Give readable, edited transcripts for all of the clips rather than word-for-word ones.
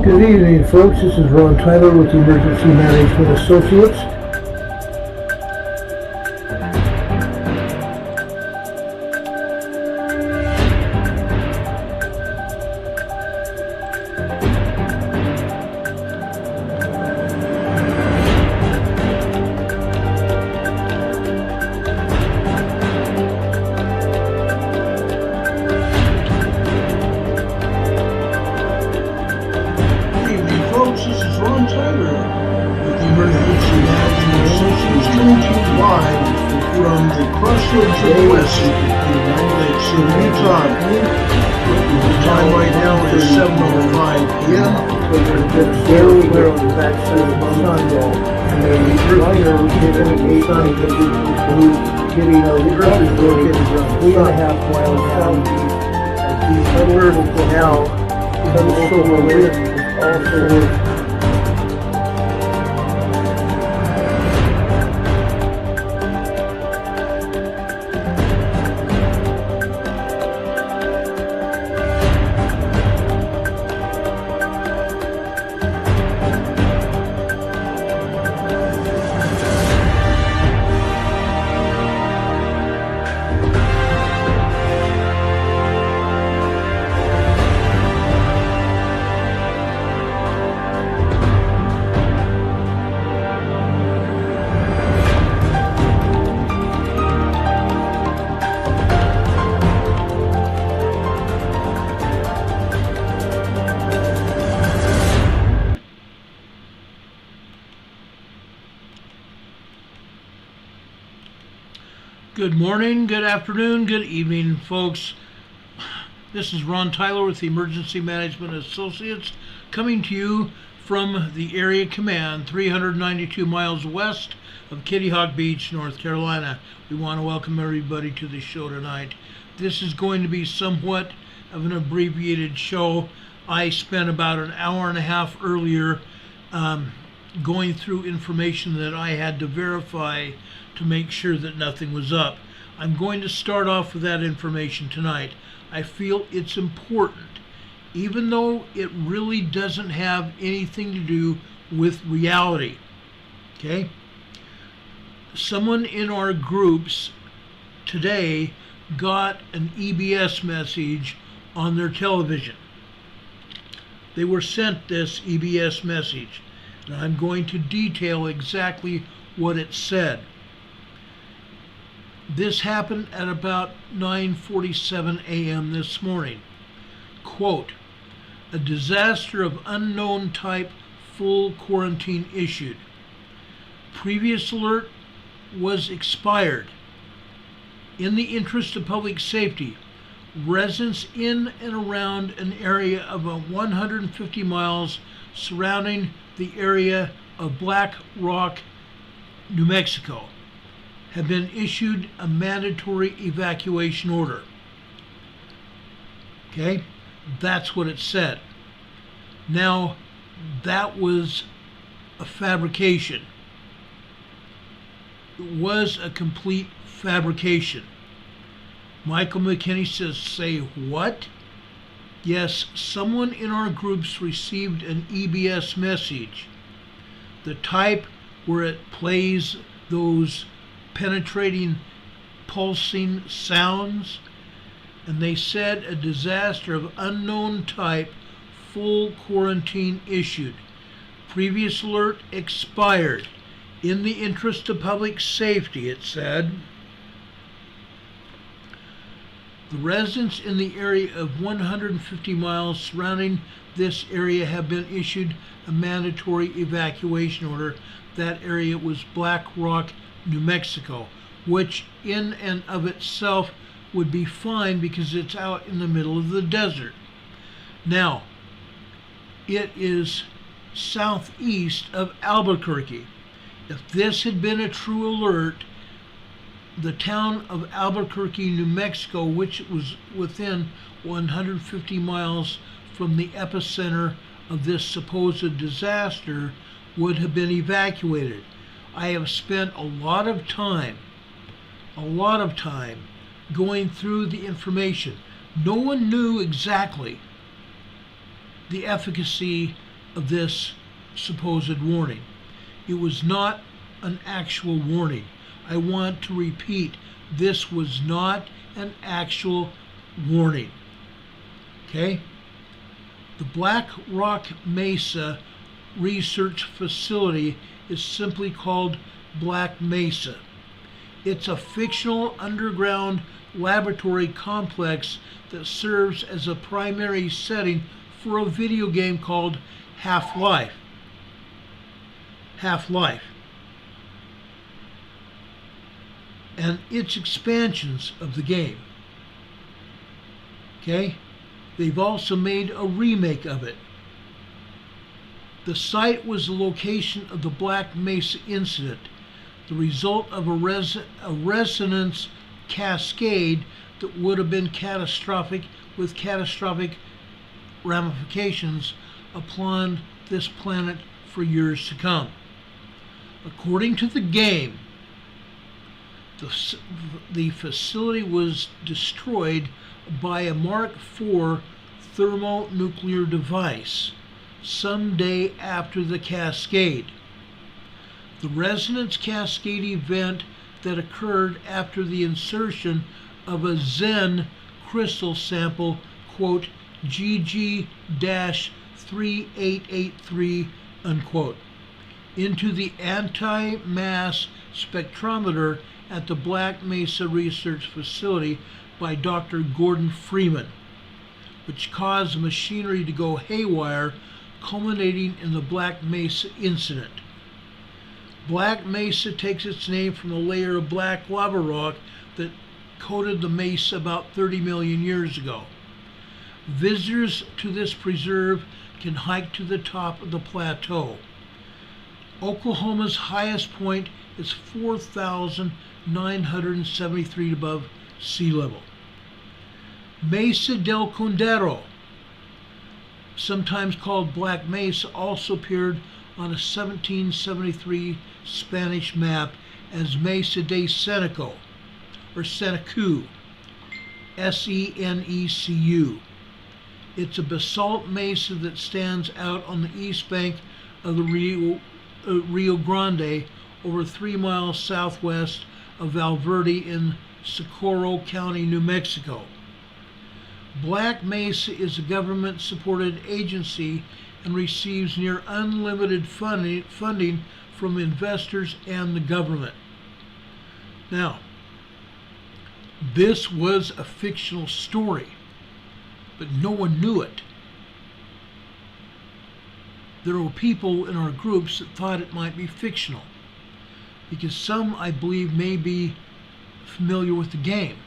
Good evening, folks. This is Ron Tyler with the Emergency Management Associates. Good morning, good afternoon, good evening, folks. This is Ron Tyler with the Emergency Management Associates, coming to you from the Area Command, 392 miles west of Kitty Hawk Beach, North Carolina. We want to welcome everybody to the show tonight. This is going to be somewhat of an abbreviated show. I spent about an hour and a half earlier going through information that I had to verify to make sure that nothing was up. I'm going to start off with that information tonight. I feel it's important, even though it really doesn't have anything to do with reality. Okay? Someone in our groups today got an EBS message on their television. They were sent this EBS message, and I'm going to detail exactly what it said. This happened at about 9:47 a.m. this morning. Quote, a disaster of unknown type, full quarantine issued. Previous alert was expired. In the interest of public safety, residents in and around an area of 150 miles surrounding the area of Black Rock, New Mexico, have been issued a mandatory evacuation order. Okay, that's what it said. Now, that was a fabrication. It was a complete fabrication. Michael McKinney says, say what? Yes, someone in our groups received an EBS message. The type where it plays those penetrating, pulsing sounds, and they said a disaster of unknown type, full quarantine issued. Previous alert expired. In the interest of public safety, it said. The residents in the area of 150 miles surrounding this area have been issued a mandatory evacuation order. That area was Black Rock, New Mexico, which in and of itself would be fine because it's out in the middle of the desert. Now, it is southeast of Albuquerque. If this had been a true alert, the town of Albuquerque, New Mexico, which was within 150 miles from the epicenter of this supposed disaster, would have been evacuated. I have spent a lot of time going through the information. No one knew exactly the efficacy of this supposed warning. It was not an actual warning. I want to repeat, this was not an actual warning. Okay? The Black Rock Mesa Research Facility is simply called Black Mesa. It's a fictional underground laboratory complex that serves as a primary setting for a video game called Half-Life. Half-Life. And its expansions of the game. Okay? They've also made a remake of it. The site was the location of the Black Mesa incident, the result of a resonance cascade that would have been catastrophic, with catastrophic ramifications upon this planet for years to come. According to the game, the facility was destroyed by a Mark IV thermonuclear device some day after the cascade. The resonance cascade event that occurred after the insertion of a Zen crystal sample, quote, GG-3883, unquote, into the anti-mass spectrometer at the Black Mesa Research Facility by Dr. Gordon Freeman, which caused the machinery to go haywire, culminating in the Black Mesa incident. Black Mesa takes its name from a layer of black lava rock that coated the mesa about 30 million years ago. Visitors to this preserve can hike to the top of the plateau. Oklahoma's highest point is 4,973 above sea level. Mesa del Condero, sometimes called Black Mesa, also appeared on a 1773 Spanish map as Mesa de Seneco, or Senecu, Senecu. It's a basalt mesa that stands out on the east bank of the Rio Grande, over 3 miles southwest of Valverde in Socorro County, New Mexico. Black Mesa is a government-supported agency and receives near unlimited funding from investors and the government. Now, this was a fictional story, but no one knew it. There were people in our groups that thought it might be fictional, because some, I believe, may be familiar with the game.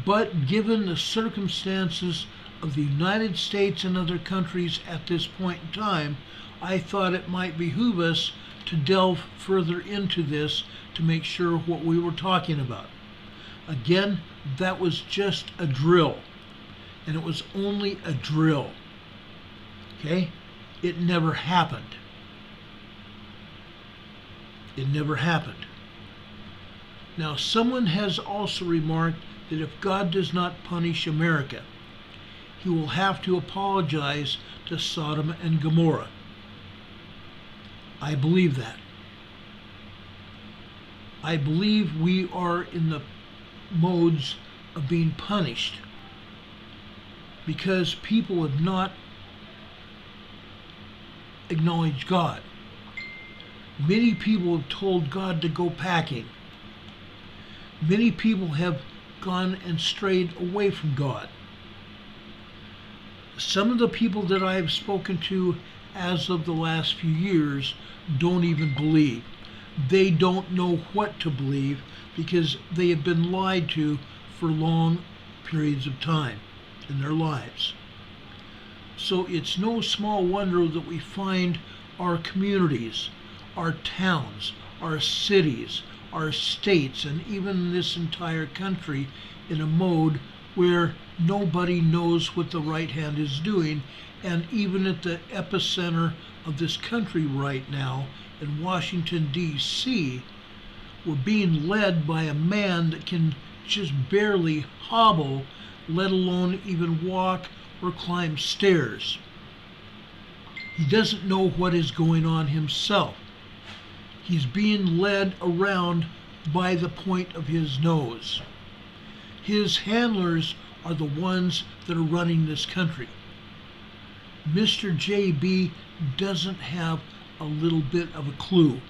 But given the circumstances of the United States and other countries at this point in time, I thought it might behoove us to delve further into this to make sure what we were talking about. Again, that was just a drill, and it was only a drill. Okay? It never happened. It never happened. Now, someone has also remarked that if God does not punish America, he will have to apologize to Sodom and Gomorrah. I believe that. I believe we are in the modes of being punished because people have not acknowledged God. Many people have told God to go packing. Many people have gone and strayed away from God. Some of the people that I have spoken to as of the last few years don't even believe. They don't know what to believe because they have been lied to for long periods of time in their lives. So it's no small wonder that we find our communities, our towns, our cities, our states, and even this entire country in a mode where nobody knows what the right hand is doing. And even at the epicenter of this country right now, in Washington, D.C., we're being led by a man that can just barely hobble, let alone even walk or climb stairs. He doesn't know what is going on himself. He's being led around by the point of his nose. His handlers are the ones that are running this country. Mr. JB doesn't have a little bit of a clue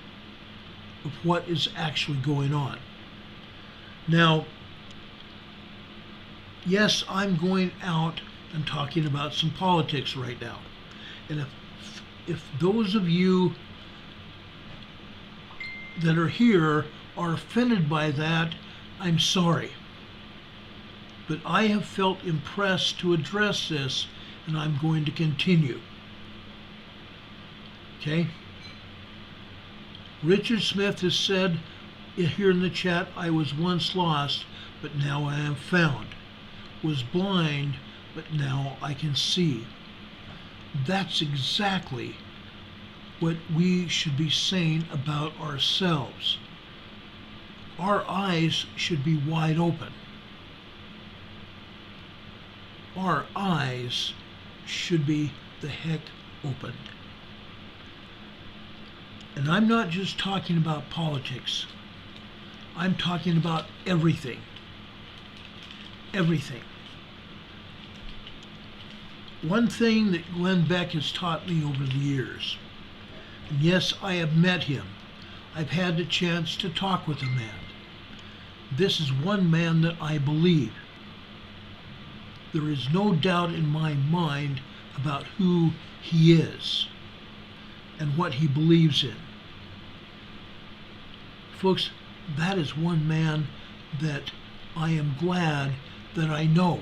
of what is actually going on. Now, yes, I'm going out and talking about some politics right now. And if those of you that are here are offended by that, I'm sorry. But I have felt impressed to address this, and I'm going to continue. Okay? Richard Smith has said here in the chat, I was once lost, but now I am found. Was blind, but now I can see. That's exactly what we should be saying about ourselves. Our eyes should be wide open. Our eyes should be the heck opened. And I'm not just talking about politics. I'm talking about everything. Everything. One thing that Glenn Beck has taught me over the years, and yes, I have met him. I've had the chance to talk with the man. This is one man that I believe. There is no doubt in my mind about who he is and what he believes in. Folks, that is one man that I am glad that I know.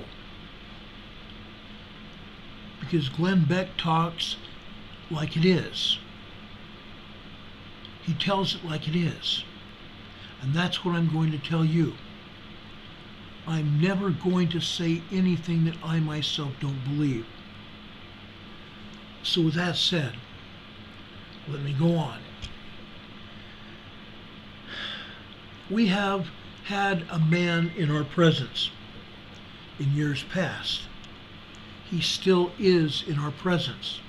Because Glenn Beck talks like it is. He tells it like it is. And that's what I'm going to tell you. I'm never going to say anything that I myself don't believe. So with that said, let me go on. We have had a man in our presence in years past. He still is in our presence.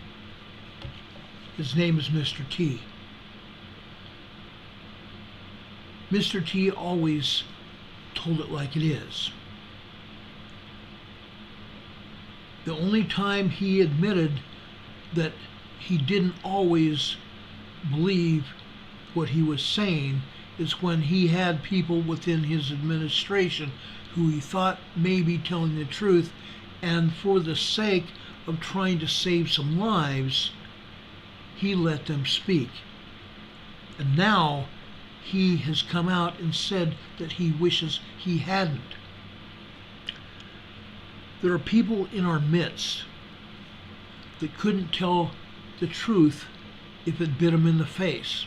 His name is Mr. T. Mr. T always told it like it is. The only time he admitted that he didn't always believe what he was saying is when he had people within his administration who he thought may be telling the truth, and for the sake of trying to save some lives, he let them speak. And now he has come out and said that he wishes he hadn't. There are people in our midst that couldn't tell the truth if it bit them in the face.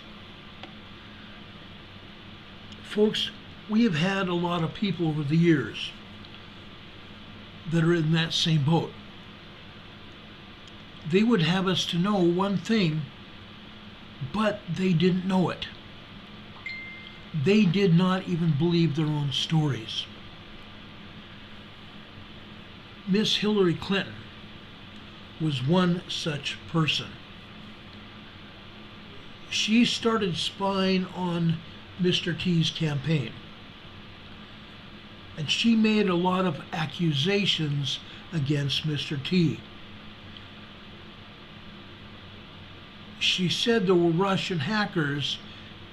Folks, we have had a lot of people over the years that are in that same boat. They would have us to know one thing, but they didn't know it. They did not even believe their own stories. Miss Hillary Clinton was one such person. She started spying on Mr. T's campaign. And she made a lot of accusations against Mr. T. She said there were Russian hackers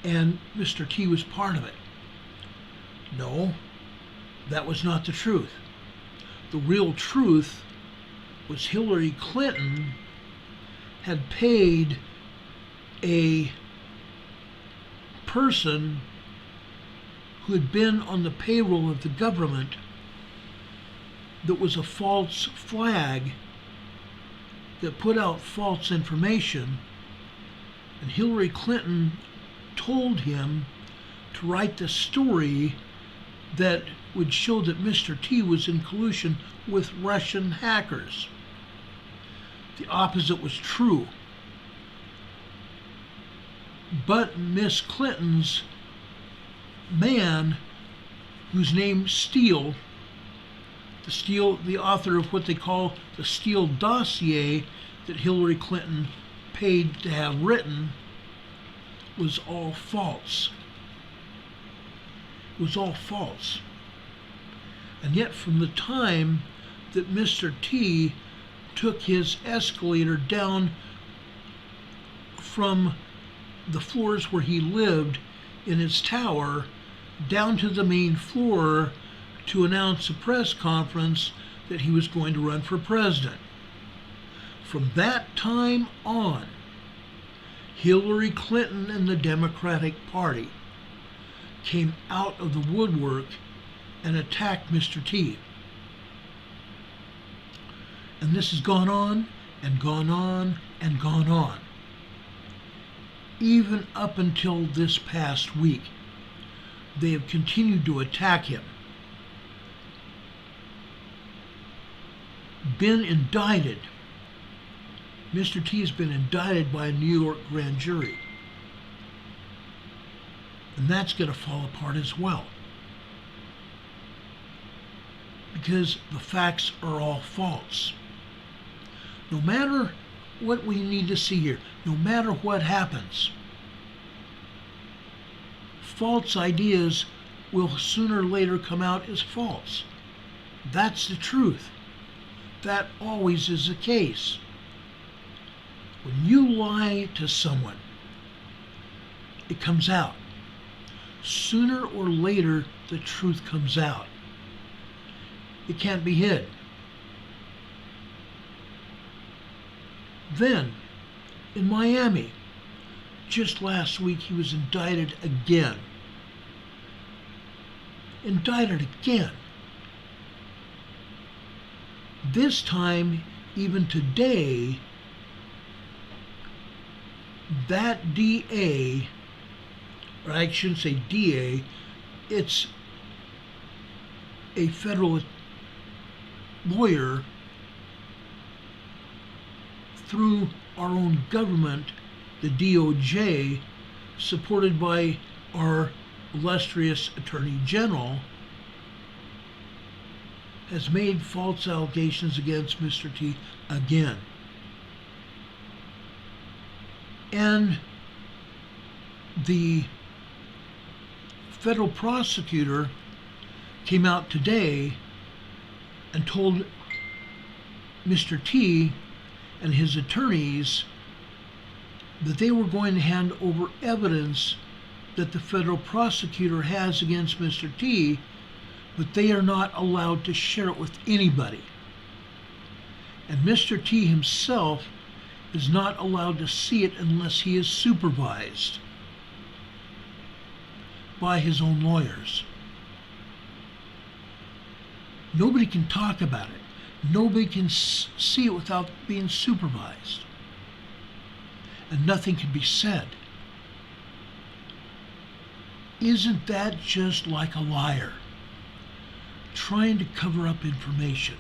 and Mr. T was part of it. No, that was not the truth. The real truth was Hillary Clinton had paid a person who had been on the payroll of the government that was a false flag that put out false information, and Hillary Clinton told him to write the story that would show that Mr. T was in collusion with Russian hackers. The opposite was true. But Miss Clinton's man, whose name Steele, the author of what they call the Steele dossier that Hillary Clinton paid to have written was all false. It was all false. And yet from the time that Mr. T took his escalator down from the floors where he lived in his tower down to the main floor to announce a press conference that he was going to run for president. From that time on, Hillary Clinton and the Democratic Party came out of the woodwork and attacked Mr. T. And this has gone on and gone on and gone on. Even up until this past week, they have continued to attack him. Been indicted. Mr. T has been indicted by a New York grand jury. And that's going to fall apart as well. Because the facts are all false. No matter what we need to see here, no matter what happens, false ideas will sooner or later come out as false. That's the truth. That always is the case. When you lie to someone, it comes out. Sooner or later, the truth comes out. It can't be hid. Then, in Miami, just last week, he was indicted again. Indicted again. This time, even today, that DA, or I shouldn't say DA, it's a federal lawyer through our own government, the DOJ, supported by our illustrious Attorney General, has made false allegations against Mr. T again. And the federal prosecutor came out today and told Mr. T and his attorneys that they were going to hand over evidence that the federal prosecutor has against Mr. T, but they are not allowed to share it with anybody. And Mr. T himself is not allowed to see it unless he is supervised by his own lawyers. Nobody can talk about it. Nobody can see it without being supervised. And nothing can be said. Isn't that just like a liar? Trying to cover up information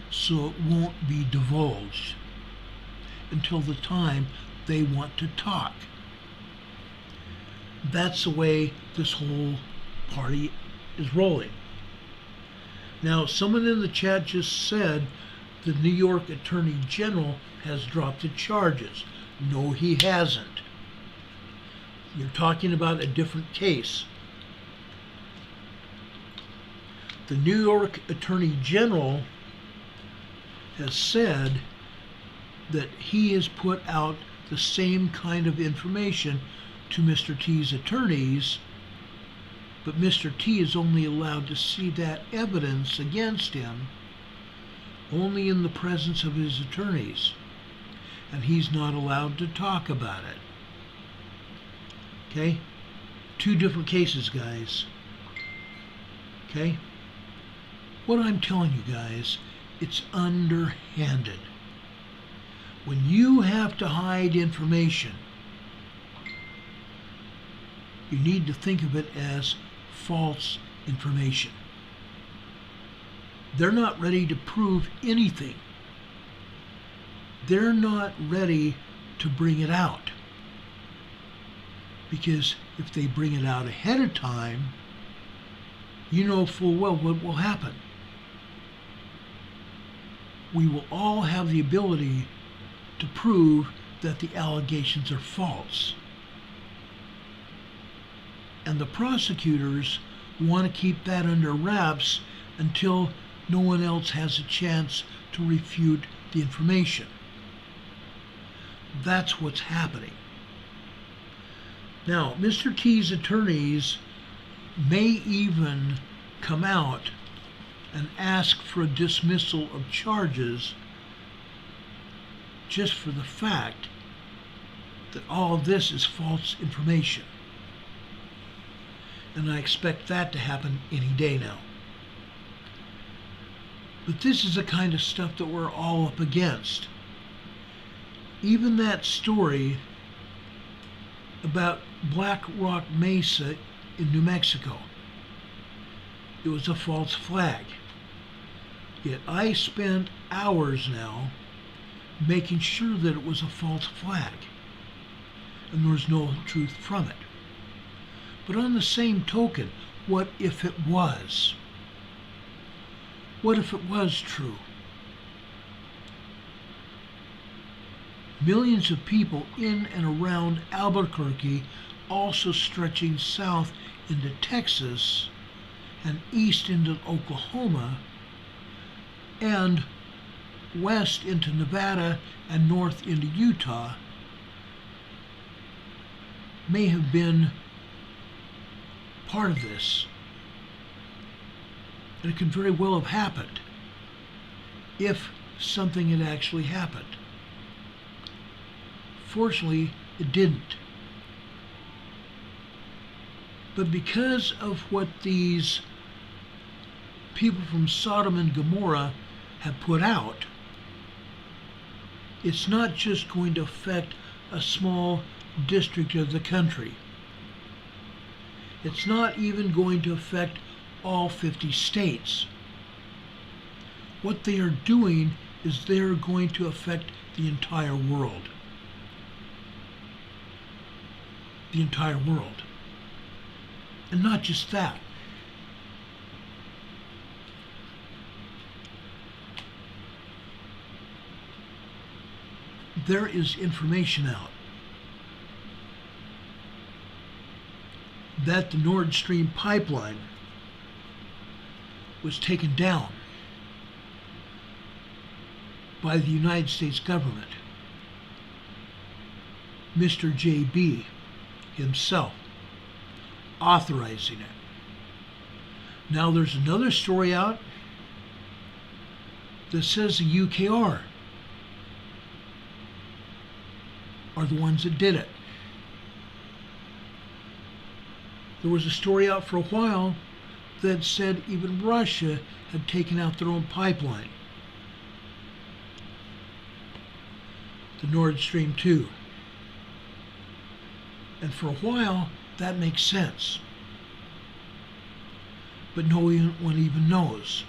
so it won't be divulged until the time they want to talk. That's the way this whole party is rolling. Now, someone in the chat just said the New York Attorney General has dropped the charges. No, he hasn't. You're talking about a different case. The New York Attorney General has said that he has put out the same kind of information to Mr. T's attorneys, but Mr. T is only allowed to see that evidence against him only in the presence of his attorneys, and he's not allowed to talk about it. Okay? Two different cases, guys. Okay? What I'm telling you guys, it's underhanded. When you have to hide information, you need to think of it as false information. They're not ready to prove anything. They're not ready to bring it out. Because if they bring it out ahead of time, you know full well what will happen. We will all have the ability to prove that the allegations are false. And the prosecutors want to keep that under wraps until no one else has a chance to refute the information. That's what's happening. Now, Mr. T's attorneys may even come out and ask for a dismissal of charges just for the fact that all of this is false information. And I expect that to happen any day now. But this is the kind of stuff that we're all up against. Even that story about Black Rock Mesa in New Mexico, it was a false flag. Yet I spent hours now making sure that it was a false flag, and there was no truth from it. But on the same token, what if it was? What if it was true? Millions of people in and around Albuquerque, also stretching south into Texas and east into Oklahoma and west into Nevada and north into Utah, may have been part of this. And it could very well have happened if something had actually happened. Fortunately, it didn't. But because of what these people from Sodom and Gomorrah have put out, it's not just going to affect a small district of the country. It's not even going to affect all 50 states. What they are doing is they're going to affect the entire world. The entire world. And not just that. There is information out that the Nord Stream pipeline was taken down by the United States government. Mr. J.B. himself authorizing it. Now there's another story out that says the UKR are the ones that did it. There was a story out for a while that said even Russia had taken out their own pipeline, the Nord Stream 2. And for a while, that makes sense. But no one even knows.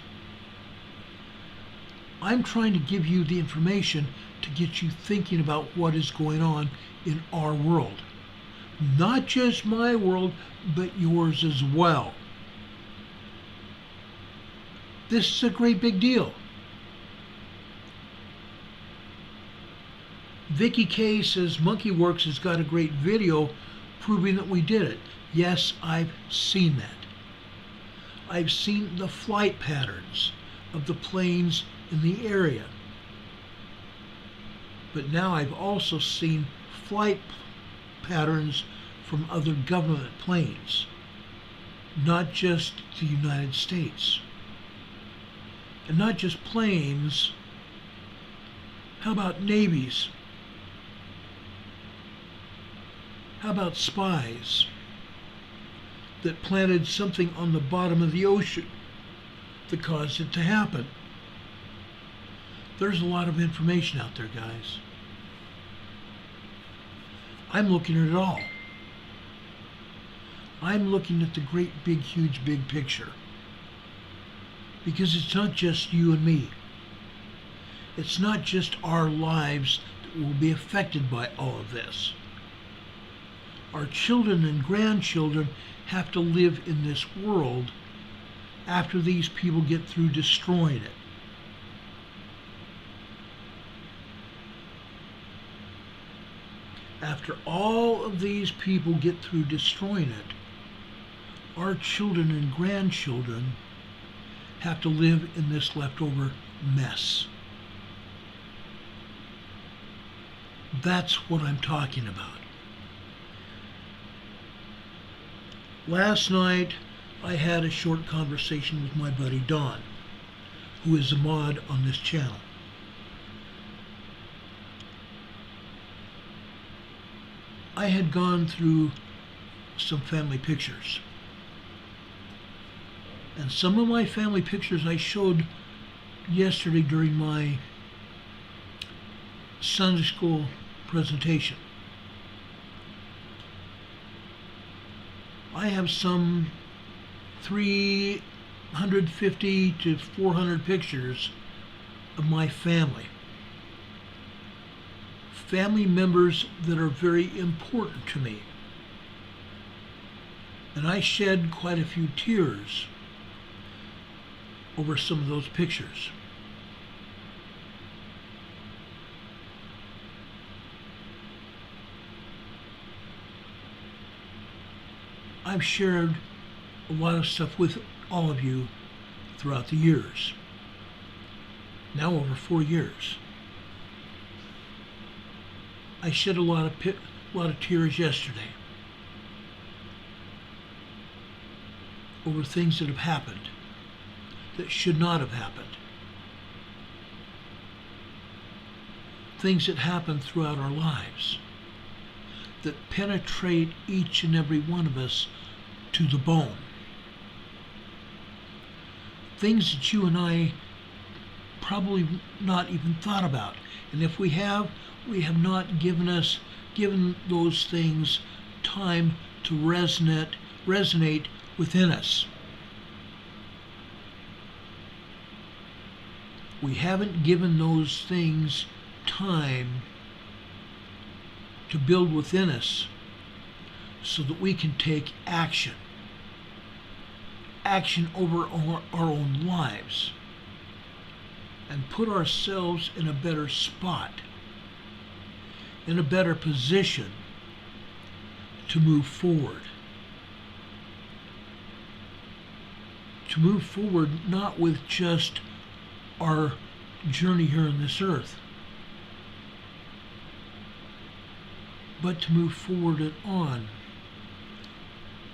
I'm trying to give you the information to get you thinking about what is going on in our world. Not just my world, but yours as well. This is a great big deal. Vicky K says Monkeyworks has got a great video proving that we did it. Yes, I've seen that. I've seen the flight patterns of the planes in the area. But now I've also seen flight patterns from other government planes, not just the United States. And not just planes, how about navies? How about spies that planted something on the bottom of the ocean that caused it to happen? There's a lot of information out there, guys. I'm looking at it all. I'm looking at the great, big, huge, big picture. Because it's not just you and me. It's not just our lives that will be affected by all of this. Our children and grandchildren have to live in this world after these people get through destroying it. After all of these people get through destroying it, our children and grandchildren have to live in this leftover mess. That's what I'm talking about. Last night, I had a short conversation with my buddy Don, who is a mod on this channel. I had gone through some family pictures. And some of my family pictures I showed yesterday during my Sunday school presentation. I have some 350 to 400 pictures of my family. Family members that are very important to me. And I shed quite a few tears over some of those pictures. I've shared a lot of stuff with all of you throughout the years. Now over 4 years. I shed a lot of tears yesterday over things that have happened that should not have happened. Things that happen throughout our lives that penetrate each and every one of us to the bone. Things that you and I probably not even thought about. And if we have not given those things time to resonate within us. We haven't given those things time to build within us so that we can take action over our own lives and put ourselves in a better spot, in a better position to move forward. To move forward not with just our journey here on this earth, but to move forward and on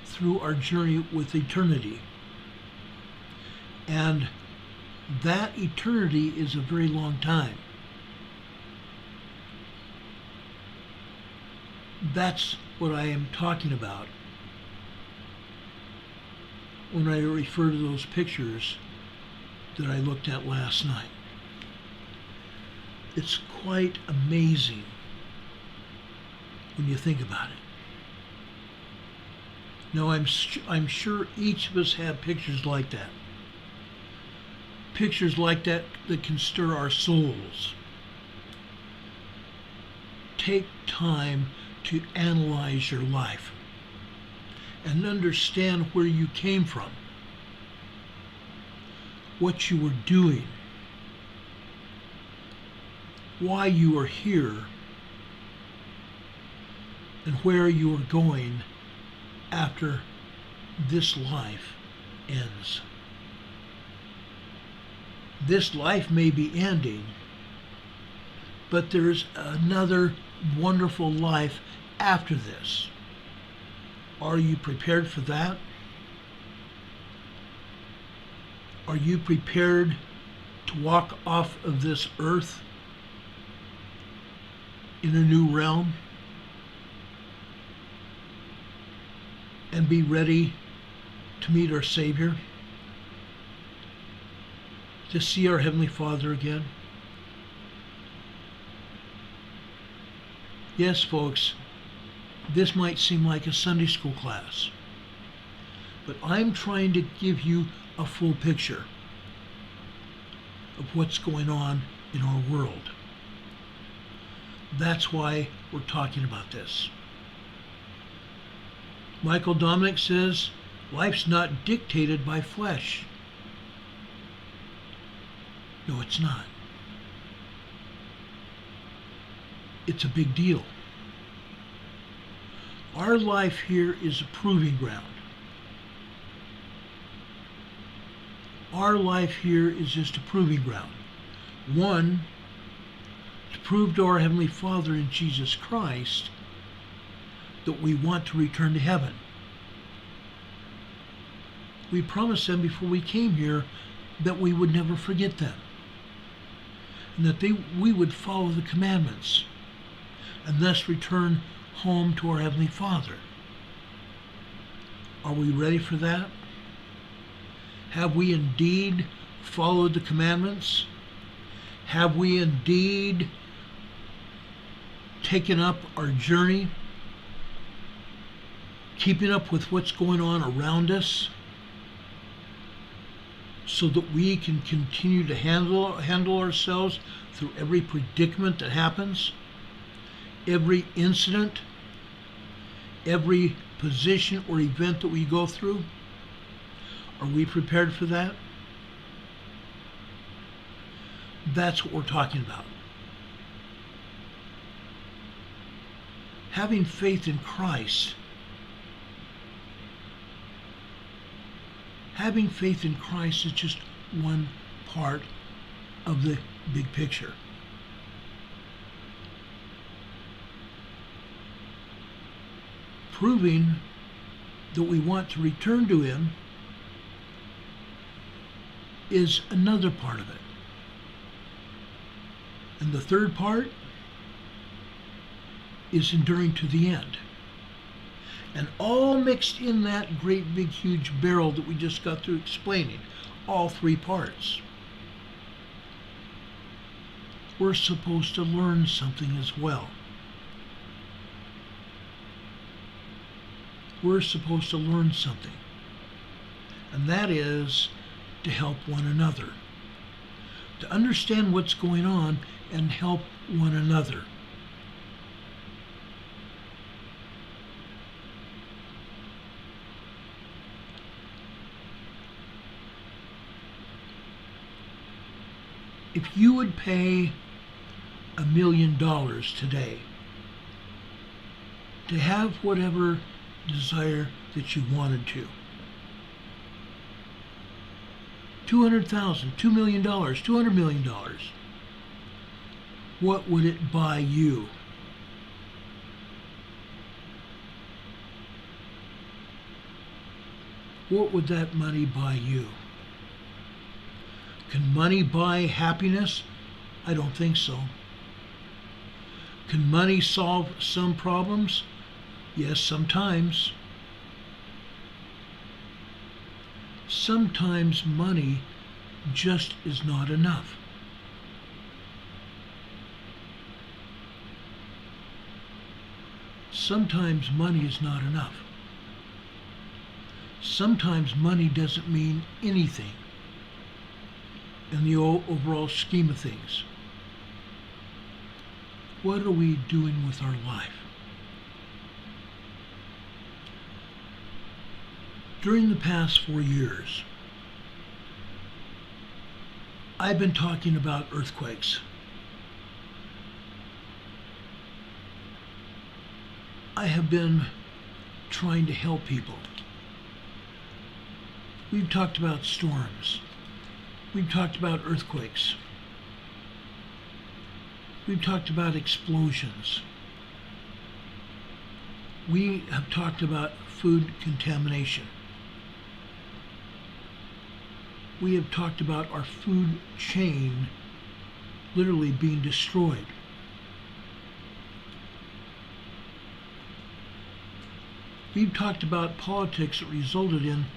through our journey with eternity. And that eternity is a very long time. That's what I am talking about when I refer to those pictures that I looked at last night. It's quite amazing when you think about it. Now, I'm sure each of us have pictures like that. Pictures like that that can stir our souls. Take time to analyze your life and understand where you came from, what you were doing, why you are here, and where you are going after this life ends. This life may be ending, but there's another wonderful life after this. Are you prepared for that? Are you prepared to walk off of this earth in a new realm and be ready to meet our Savior, to see our Heavenly Father again? Yes, folks, this might seem like a Sunday school class, but I'm trying to give you a full picture of what's going on in our world. That's why we're talking about this. Michael Dominic says, life's not dictated by flesh. No, it's not. It's a big deal. Our life here is a proving ground. Our life here is just a proving ground. One, to prove to our Heavenly Father in Jesus Christ that we want to return to heaven. We promised them before we came here that we would never forget them, and that we would follow the commandments and thus return home to our Heavenly Father. Are we ready for that? Have we indeed followed the commandments? Have we indeed taken up our journey, keeping up with what's going on around us, so that we can continue to handle ourselves through every predicament that happens, every incident, every position or event that we go through? Are we prepared for that? That's what we're talking about. Having faith in Christ. Having faith in Christ is just one part of the big picture. Proving that we want to return to Him is another part of it. And the third part is enduring to the end. And all mixed in that great big huge barrel that we just got through explaining, all three parts. We're supposed to learn something as well. We're supposed to learn something. And that is to help one another. To understand what's going on and help one another. If you would pay $1 million today to have whatever desire that you wanted to, $200,000, $2 million, $200 million, what would it buy you? What would that money buy you? Can money buy happiness? I don't think so. Can money solve some problems? Yes, sometimes. Sometimes money just is not enough. Sometimes money is not enough. Sometimes money doesn't mean anything in the overall scheme of things. What are we doing with our life? During the past 4 years, I've been talking about earthquakes. I have been trying to help people. We've talked about storms. We've talked about earthquakes. We've talked about explosions. We have talked about food contamination. We have talked about our food chain literally being destroyed. We've talked about politics that resulted in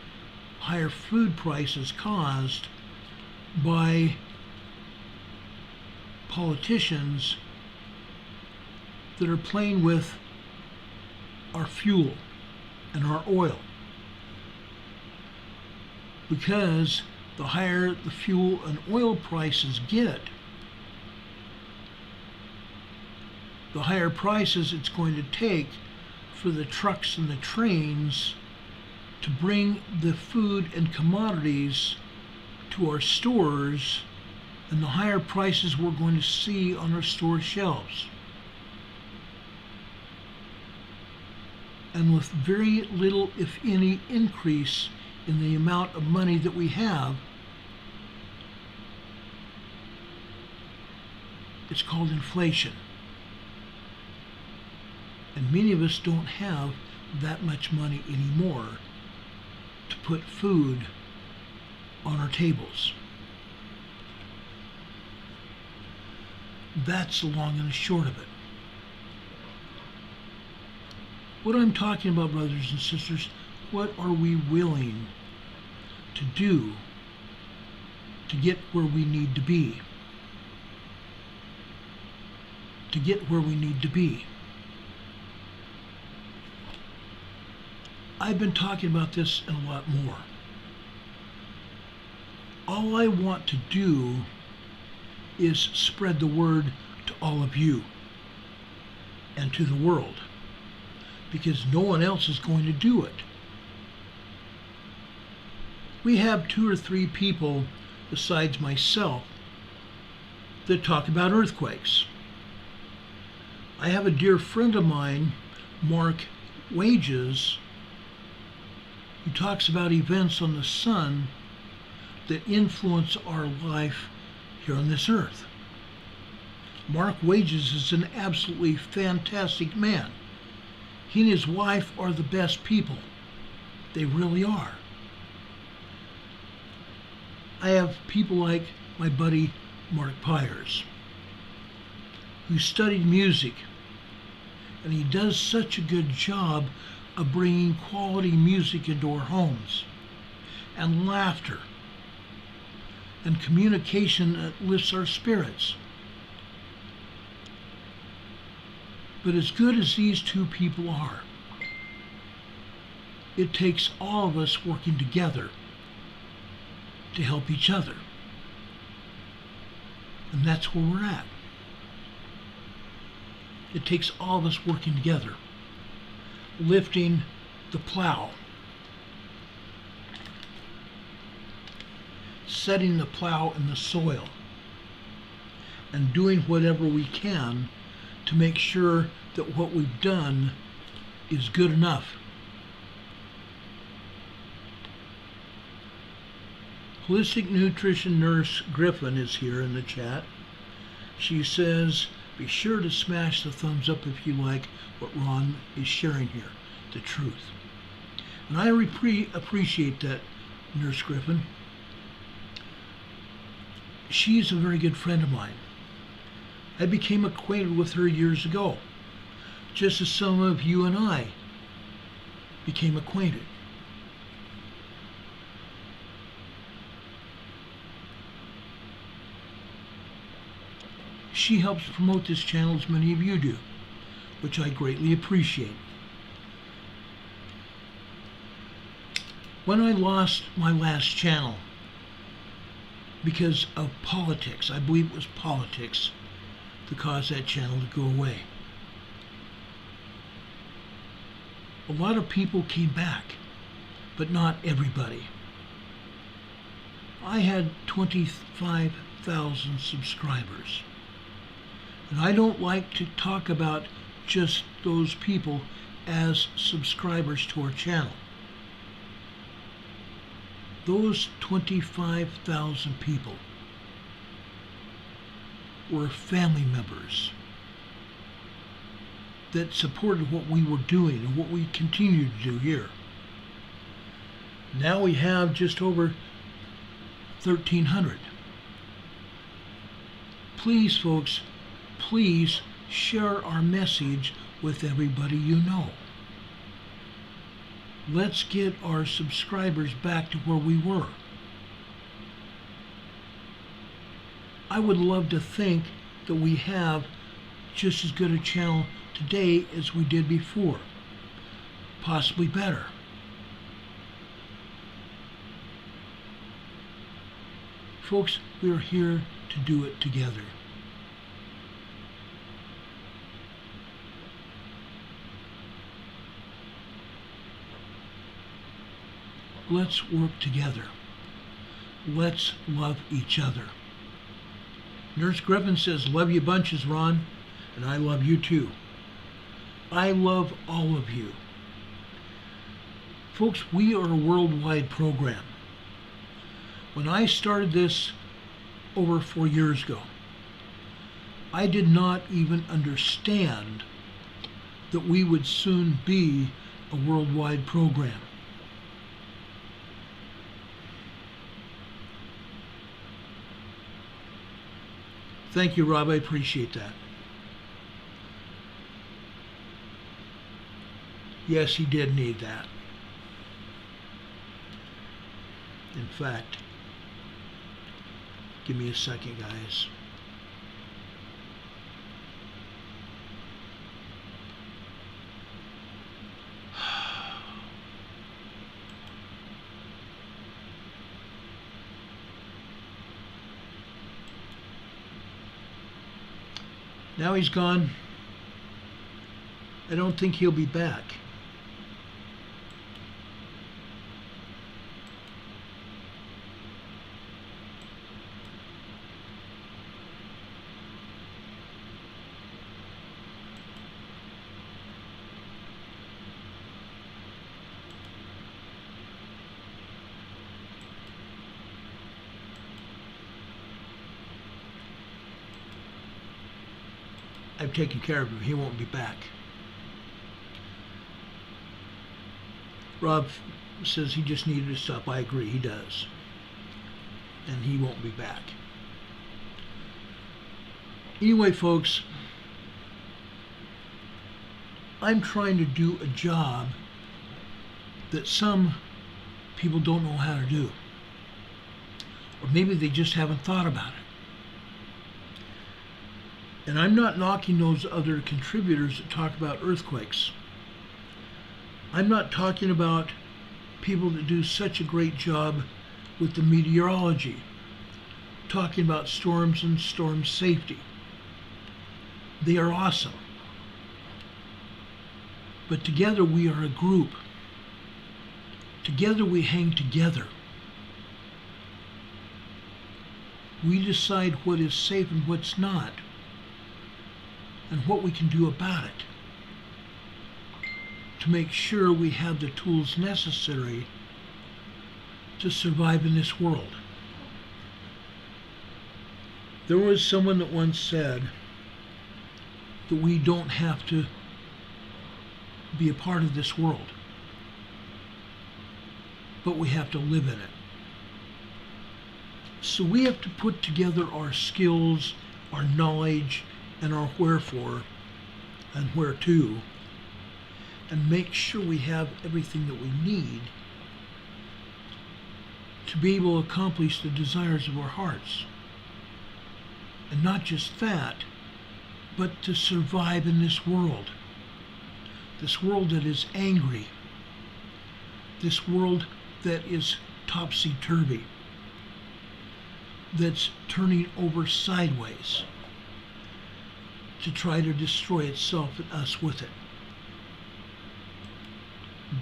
higher food prices caused by politicians that are playing with our fuel and our oil. Because the higher the fuel and oil prices get, the higher prices it's going to take for the trucks and the trains to bring the food and commodities to our stores, and the higher prices we're going to see on our store shelves. and with very little, if any, increase in the amount of money that we have. It's called inflation. And many of us don't have that much money anymore to put food on our tables. That's the long and the short of it. What I'm talking about, brothers and sisters, what are we willing to do to get where we need to be? To get where we need to be. I've been talking about this and a lot more. All I want to do is spread the word to all of you and to the world, because no one else is going to do it. We have 2 or 3 people besides myself that talk about earthquakes. I have a dear friend of mine, Mark Wages, who talks about events on the sun that influence our life here on this earth. Mark Wages is an absolutely fantastic man. He and his wife are the best people. They really are. I have people like my buddy Mark Pyers, who studied music, and he does such a good job of bringing quality music into our homes, and laughter, and communication that lifts our spirits. But as good as these 2 people are, it takes all of us working together to help each other. And that's where we're at. It takes all of us working together, lifting the plow, setting the plow in the soil, and doing whatever we can to make sure that what we've done is good enough. Holistic Nutrition Nurse Griffin is here in the chat. She says, be sure to smash the thumbs up if you like what Ron is sharing here, the truth. And I appreciate that, Nurse Griffin. She's a very good friend of mine. I became acquainted with her years ago, just as some of you and I became acquainted. She helps promote this channel as many of you do, which I greatly appreciate. When I lost my last channel because of politics, I believe it was politics that caused that channel to go away, a lot of people came back, but not everybody. I had 25,000 subscribers. And I don't like to talk about just those people as subscribers to our channel. Those 25,000 people were family members that supported what we were doing and what we continue to do here. Now we have just over 1,300. Please, folks, please share our message with everybody you know. Let's get our subscribers back to where we were. I would love to think that we have just as good a channel today as we did before, possibly better. Folks, we are here to do it together. Let's work together. Let's love each other. Nurse Griffin says, love you bunches, Ron, and I love you too. I love all of you. Folks, we are a worldwide program. When I started this over 4 years ago, I did not even understand that we would soon be a worldwide program. Thank you, Rob. I appreciate that. Yes, he did need that. In fact, give me a second, guys. Now he's gone. I don't think he'll be back. I've taken care of him. He won't be back. Rob says he just needed to stop. I agree, he does. And he won't be back. Anyway, folks, I'm trying to do a job that some people don't know how to do. Or maybe they just haven't thought about it. And I'm not knocking those other contributors that talk about earthquakes. I'm not talking about people that do such a great job with the meteorology, talking about storms and storm safety. They are awesome. But together we are a group. Together we hang together. We decide what is safe and what's not, and what we can do about it to make sure we have the tools necessary to survive in this world. There was someone that once said that we don't have to be a part of this world, but we have to live in it. So we have to put together our skills, our knowledge, and our wherefore and where to, and make sure we have everything that we need to be able to accomplish the desires of our hearts. And not just that, but to survive in this world that is angry, this world that is topsy-turvy, that's turning over sideways to try to destroy itself and us with it.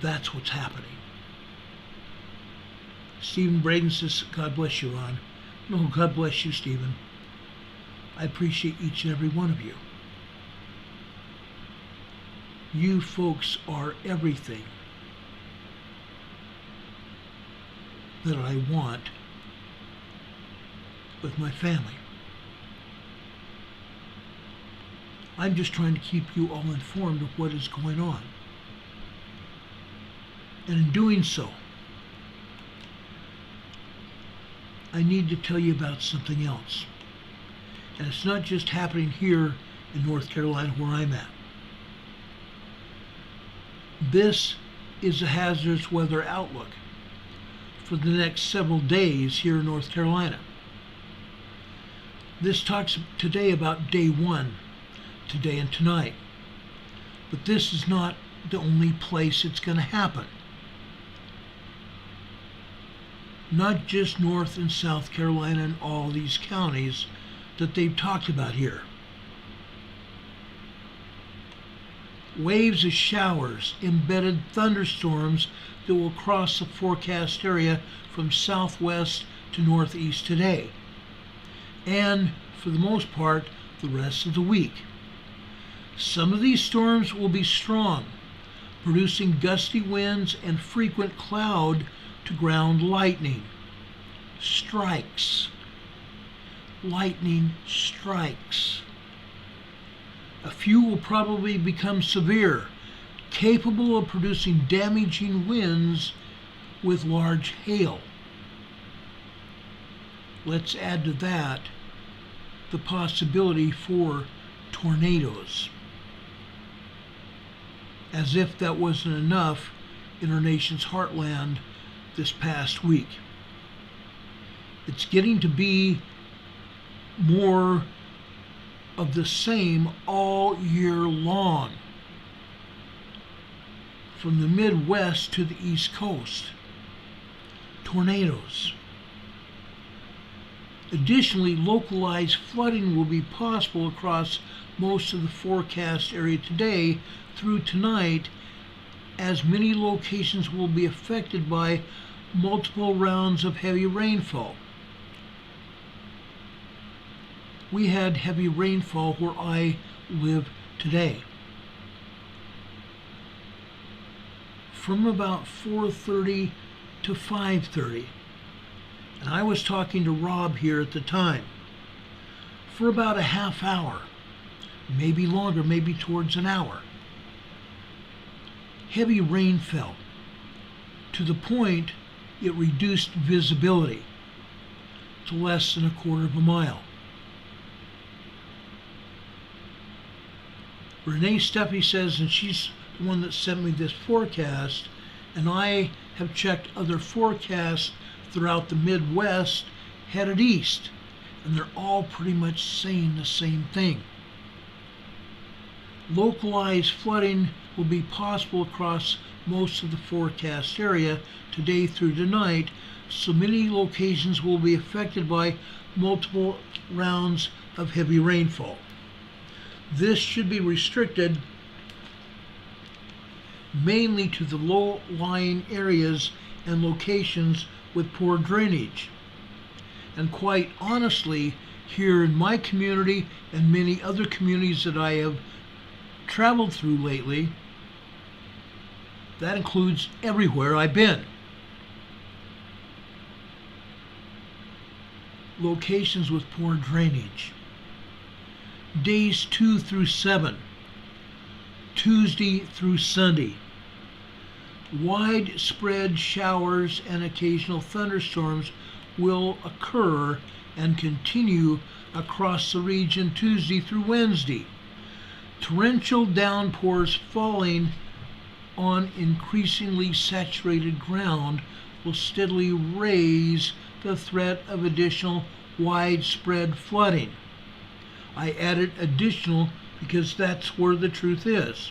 That's what's happening. Stephen Braden says, God bless you, Ron. No, God bless you, Stephen. I appreciate each and every one of you. You folks are everything that I want with my family. I'm just trying to keep you all informed of what is going on. And in doing so, I need to tell you about something else. And it's not just happening here in North Carolina where I'm at. This is a hazardous weather outlook for the next several days here in North Carolina. This talks today about day 1, today and tonight. But this is not the only place it's going to happen. Not just North and South Carolina and all these counties that they've talked about here. Waves of showers, embedded thunderstorms that will cross the forecast area from southwest to northeast today, and for the most part the rest of the week. Some of these storms will be strong, producing gusty winds and frequent cloud to ground lightning. Strikes. Lightning strikes. A few will probably become severe, capable of producing damaging winds with large hail. Let's add to that the possibility for tornadoes. As if that wasn't enough in our nation's heartland this past week. It's getting to be more of the same all year long, from the Midwest to the East Coast. Tornadoes. Additionally, localized flooding will be possible across most of the forecast area today through tonight, as many locations will be affected by multiple rounds of heavy rainfall. We had heavy rainfall where I live today. From about 4:30 to 5:30. And I was talking to Rob here at the time for about a half hour, maybe longer, maybe towards an hour. Heavy rain fell to the point it reduced visibility to less than a quarter of a mile. Renee Steffi says, and she's the one that sent me this forecast, and I have checked other forecasts throughout the Midwest headed east, and they're all pretty much saying the same thing. Localized flooding will be possible across most of the forecast area today through tonight, so many locations will be affected by multiple rounds of heavy rainfall. This should be restricted mainly to the low-lying areas and locations with poor drainage. And quite honestly, here in my community and many other communities that I have traveled through lately, that includes everywhere I've been. Locations with poor drainage. Days 2 through 7, Tuesday through Sunday. Widespread showers and occasional thunderstorms will occur and continue across the region Tuesday through Wednesday. Torrential downpours falling on increasingly saturated ground will steadily raise the threat of additional widespread flooding. I added additional because that's where the truth is.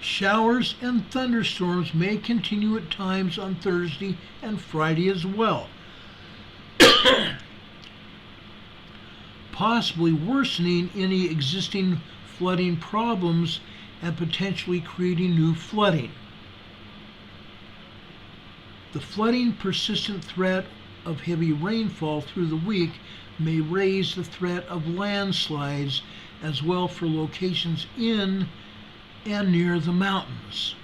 Showers and thunderstorms may continue at times on Thursday and Friday as well, possibly worsening any existing flooding problems and potentially creating new flooding. The flooding persistent threat of heavy rainfall through the week may raise the threat of landslides as well for locations in and near the mountains.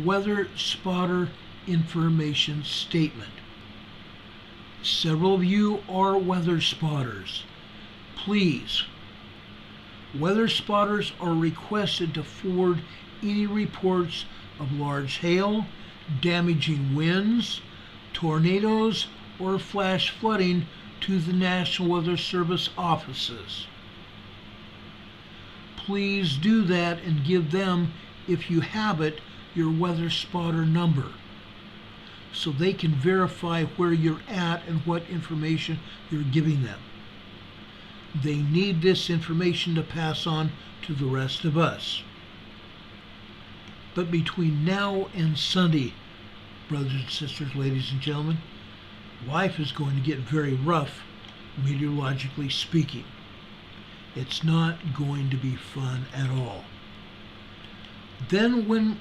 Weather spotter information statement. Several of you are weather spotters. Please, weather spotters are requested to forward any reports of large hail, damaging winds, tornadoes, or flash flooding to the National Weather Service offices. Please do that and give them, if you have it, your weather spotter number so they can verify where you're at and what information you're giving them. They need this information to pass on to the rest of us. But between now and Sunday, brothers and sisters, ladies and gentlemen, life is going to get very rough, meteorologically speaking. It's not going to be fun at all. Then when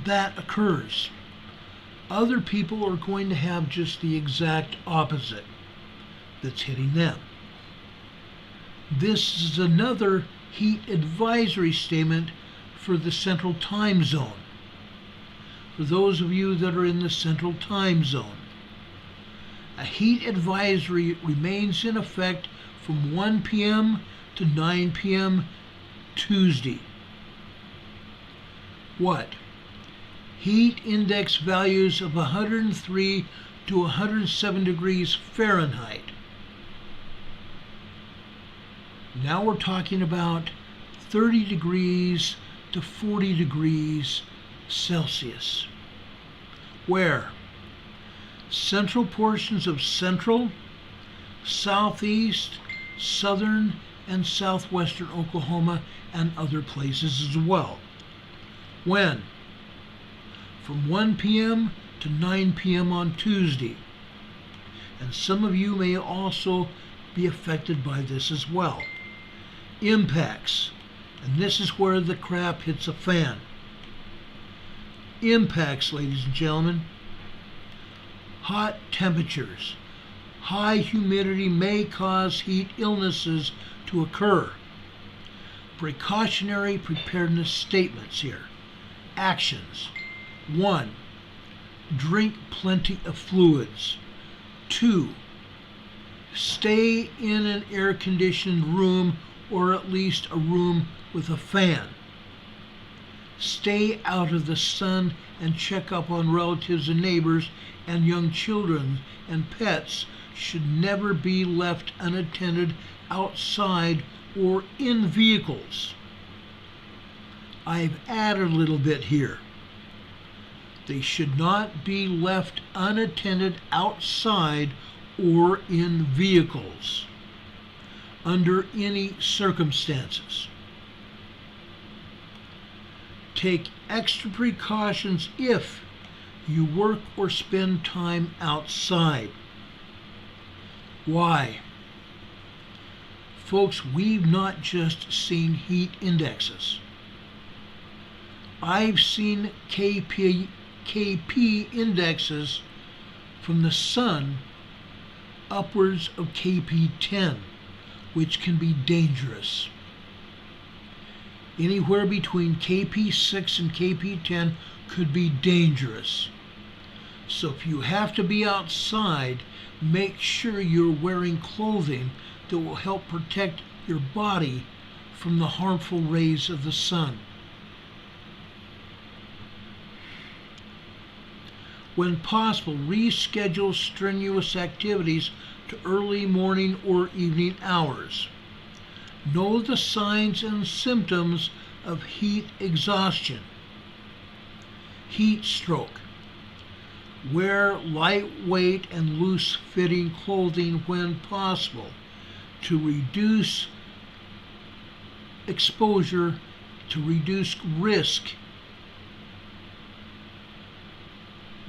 that occurs, other people are going to have just the exact opposite that's hitting them. This is another heat advisory statement for the Central Time Zone. For those of you that are in the Central Time Zone, a heat advisory remains in effect from 1 p.m. to 9 p.m. Tuesday. What? Heat index values of 103 to 107 degrees Fahrenheit. Now we're talking about 30 degrees to 40 degrees Celsius. Where? Central portions of central, southeast, southern, and southwestern Oklahoma and other places as well. When? From 1 p.m. to 9 p.m. on Tuesday. And some of you may also be affected by this as well. Impacts. And this is where the crap hits a fan. Impacts, ladies and gentlemen. Hot temperatures. High humidity may cause heat illnesses to occur. Precautionary preparedness statements here. Actions. 1. Drink plenty of fluids. 2. Stay in an air-conditioned room or at least a room with a fan. Stay out of the sun and check up on relatives and neighbors, and young children and pets should never be left unattended outside or in vehicles. I've added a little bit here. They should not be left unattended outside or in vehicles under any circumstances. Take extra precautions if you work or spend time outside. Why? Folks, we've not just seen heat indexes. I've seen KP indexes from the sun upwards of KP10, which can be dangerous. Anywhere between KP6 and KP10 could be dangerous. So if you have to be outside, make sure you're wearing clothing that will help protect your body from the harmful rays of the sun. When possible, reschedule strenuous activities to early morning or evening hours. Know the signs and symptoms of heat exhaustion. Heat stroke. Wear lightweight and loose-fitting clothing when possible to reduce exposure, to reduce risk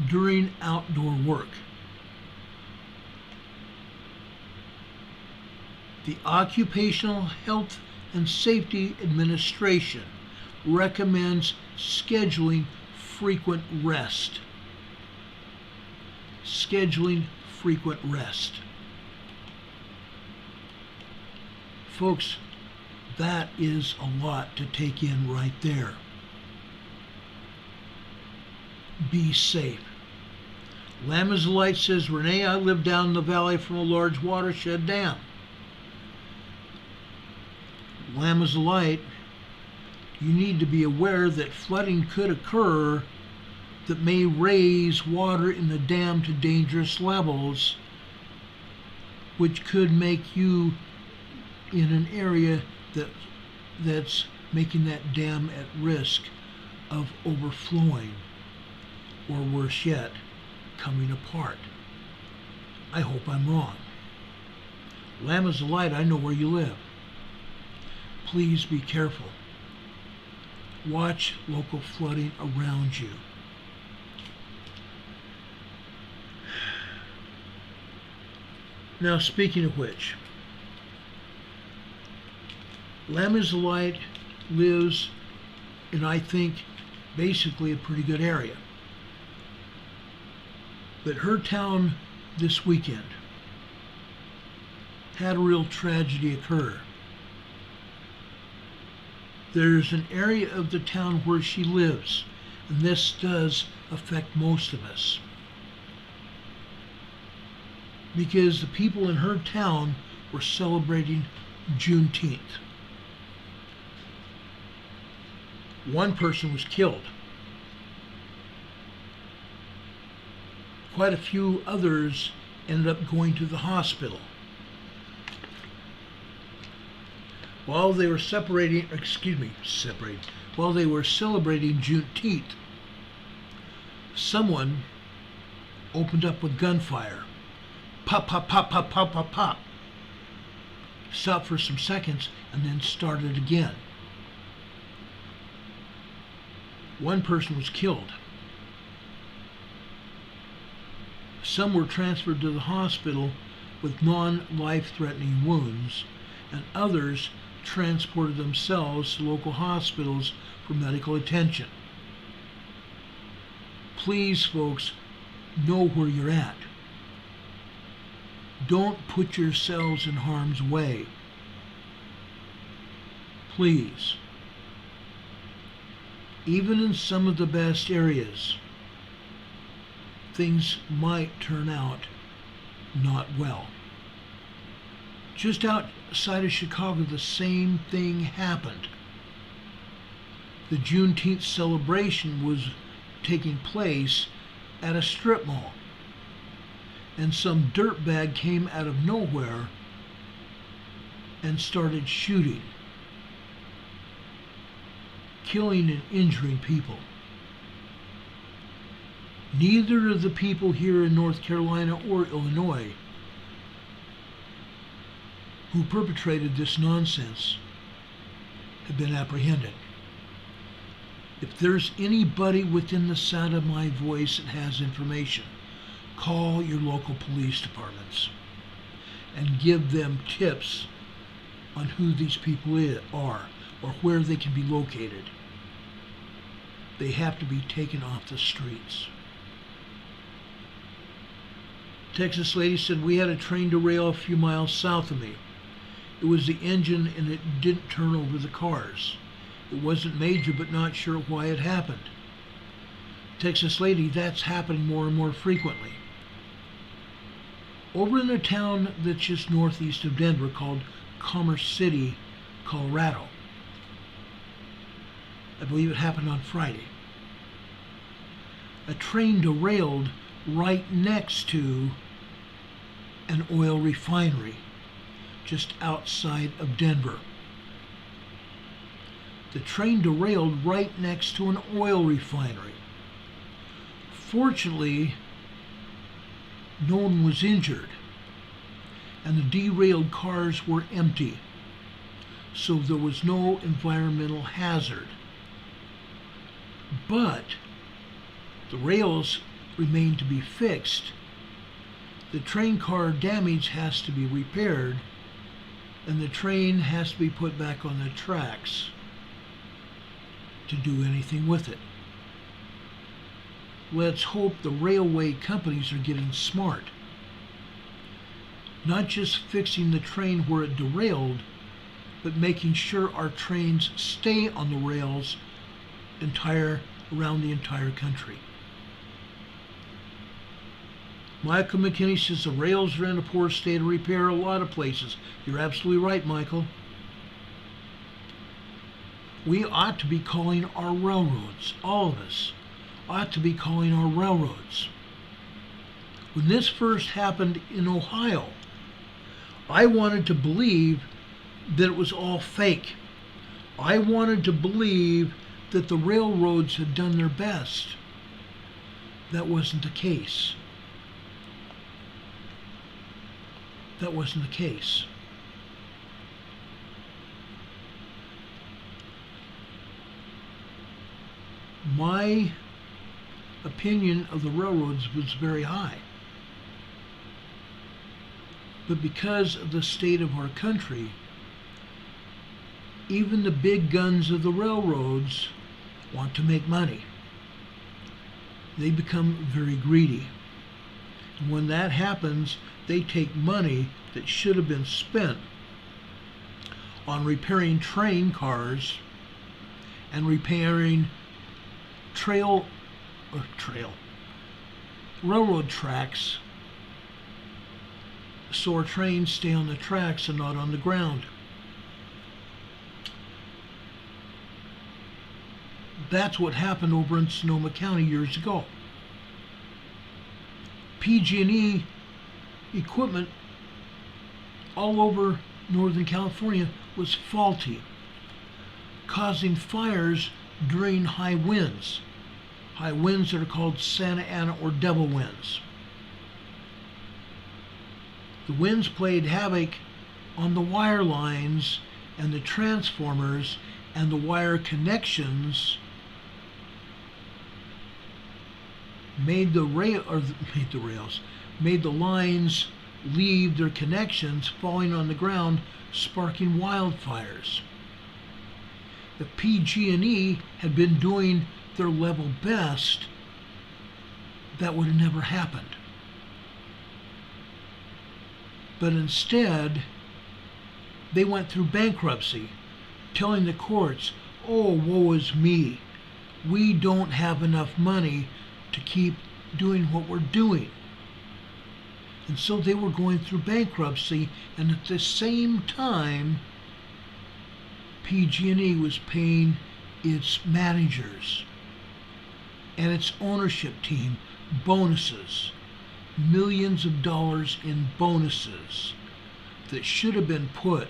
during outdoor work. The Occupational Health and Safety Administration recommends scheduling frequent rest. Scheduling frequent rest. Folks, that is a lot to take in right there. Be safe. Lamazolite says, Renee, I live down in the valley from a large watershed dam. Lamazolite, you need to be aware that flooding could occur that may raise water in the dam to dangerous levels, which could make you in an area that's making that dam at risk of overflowing, or worse yet, coming apart. I hope I'm wrong. Lamazolite, I know where you live. Please be careful. Watch local flooding around you. Now, speaking of which, Lamazolite lives in, I think, basically a pretty good area. But her town this weekend had a real tragedy occur. There's an area of the town where she lives, and this does affect most of us. Because the people in her town were celebrating Juneteenth. One person was killed. Quite a few others ended up going to the hospital. While they were while they were celebrating Juneteenth, someone opened up with gunfire. Pop, pop, pop, pop, pop, pop, pop. Stopped for some seconds and then started again. One person was killed. Some were transferred to the hospital with non-life-threatening wounds, and others transported themselves to local hospitals for medical attention. Please, folks, know where you're at. Don't put yourselves in harm's way. Please. Even in some of the best areas, things might turn out not well. Just outside of Chicago, the same thing happened. The Juneteenth celebration was taking place at a strip mall, and some dirtbag came out of nowhere and started shooting, killing and injuring people. Neither of the people here in North Carolina or Illinois who perpetrated this nonsense have been apprehended. If there's anybody within the sound of my voice that has information, call your local police departments and give them tips on who these people are or where they can be located. They have to be taken off the streets. Texas lady said, we had a train derail a few miles south of me. It was the engine and it didn't turn over the cars. It wasn't major, but not sure why it happened. Texas lady, that's happening more and more frequently. Over in a town that's just northeast of Denver called Commerce City, Colorado. I believe it happened on Friday. A train derailed right next to an oil refinery just outside of Denver. The train derailed right next to an oil refinery. Fortunately, no one was injured, and the derailed cars were empty, so there was no environmental hazard. But the rails remain to be fixed. The train car damage has to be repaired, and the train has to be put back on the tracks to do anything with it. Let's hope the railway companies are getting smart. Not just fixing the train where it derailed, but making sure our trains stay on the rails around the entire country. Michael McKinney says the rails are in a poor state of repair a lot of places. You're absolutely right, Michael. We ought to be calling our railroads, all of us, ought to be calling our railroads. When this first happened in Ohio, I wanted to believe that it was all fake. I wanted to believe that the railroads had done their best. That wasn't the case. That wasn't the case. My opinion of the railroads was very high. But because of the state of our country, even the big guns of the railroads want to make money. They become very greedy. And when that happens, they take money that should have been spent on repairing train cars and repairing railroad tracks so our trains stay on the tracks and not on the ground. That's what happened over in Sonoma County years ago. PG&E equipment all over Northern California was faulty, causing fires during high winds that are called Santa Ana or devil winds. The winds played havoc on the wire lines and the transformers and the wire connections, made the lines leave their connections, falling on the ground, sparking wildfires. If PG&E had been doing their level best, that would have never happened. But instead, they went through bankruptcy, telling the courts, "Oh, woe is me. We don't have enough money to keep doing what we're doing." And so they were going through bankruptcy, and at the same time, PG&E was paying its managers and its ownership team bonuses, millions of dollars in bonuses that should have been put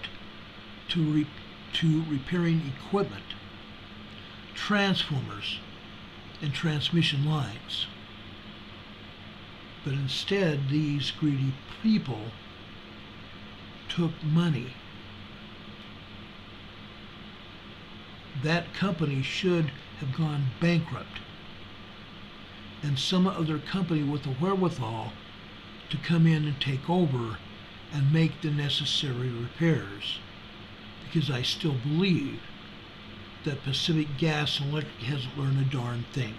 to repairing equipment, transformers, and transmission lines. But instead, these greedy people took money. That company should have gone bankrupt, and some other company with the wherewithal to come in and take over and make the necessary repairs, because I still believe that Pacific Gas and Electric hasn't learned a darn thing.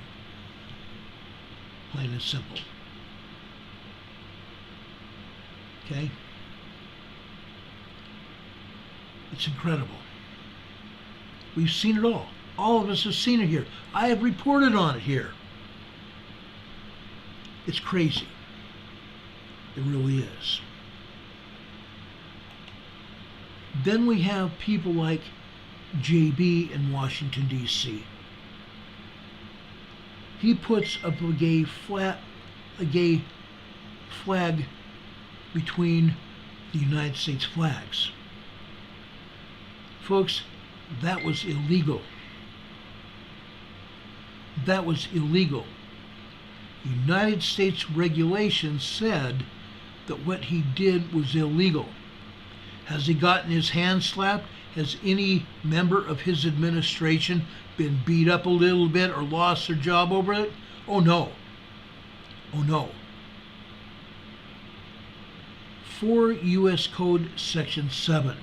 Plain and simple. Okay? It's incredible. We've seen it all. All of us have seen it here. I have reported on it here. It's crazy. It really is. Then we have people like JB in Washington, D.C. He puts up a gay flag between the United States flags. Folks, that was illegal. That was illegal. United States regulations said that what he did was illegal. Has he gotten his hand slapped? Has any member of his administration been beat up a little bit or lost their job over it? Oh no. Oh no. 4 U.S. Code Section 7.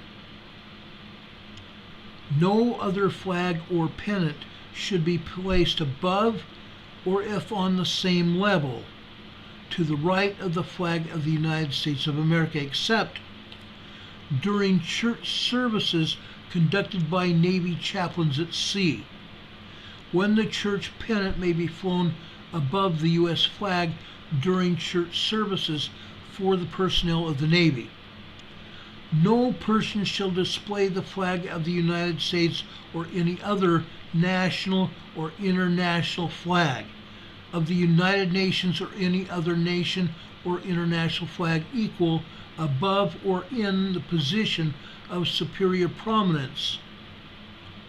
No other flag or pennant should be placed above or if on the same level to the right of the flag of the United States of America, except during church services conducted by Navy chaplains at sea, when the church pennant may be flown above the U.S. flag during church services for the personnel of the Navy. No person shall display the flag of the United States or any other national or international flag of the United Nations or any other nation or international flag equal, above, or in the position of superior prominence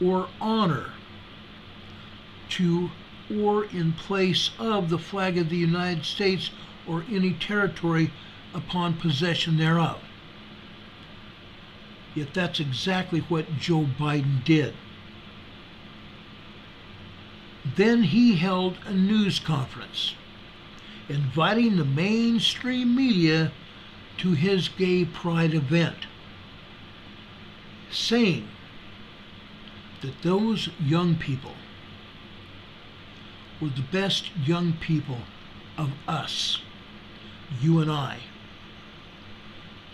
or honor to or in place of the flag of the United States or any territory upon possession thereof. Yet that's exactly what Joe Biden did. Then he held a news conference, inviting the mainstream media to his gay pride event, saying that those young people were the best young people of us, you and I.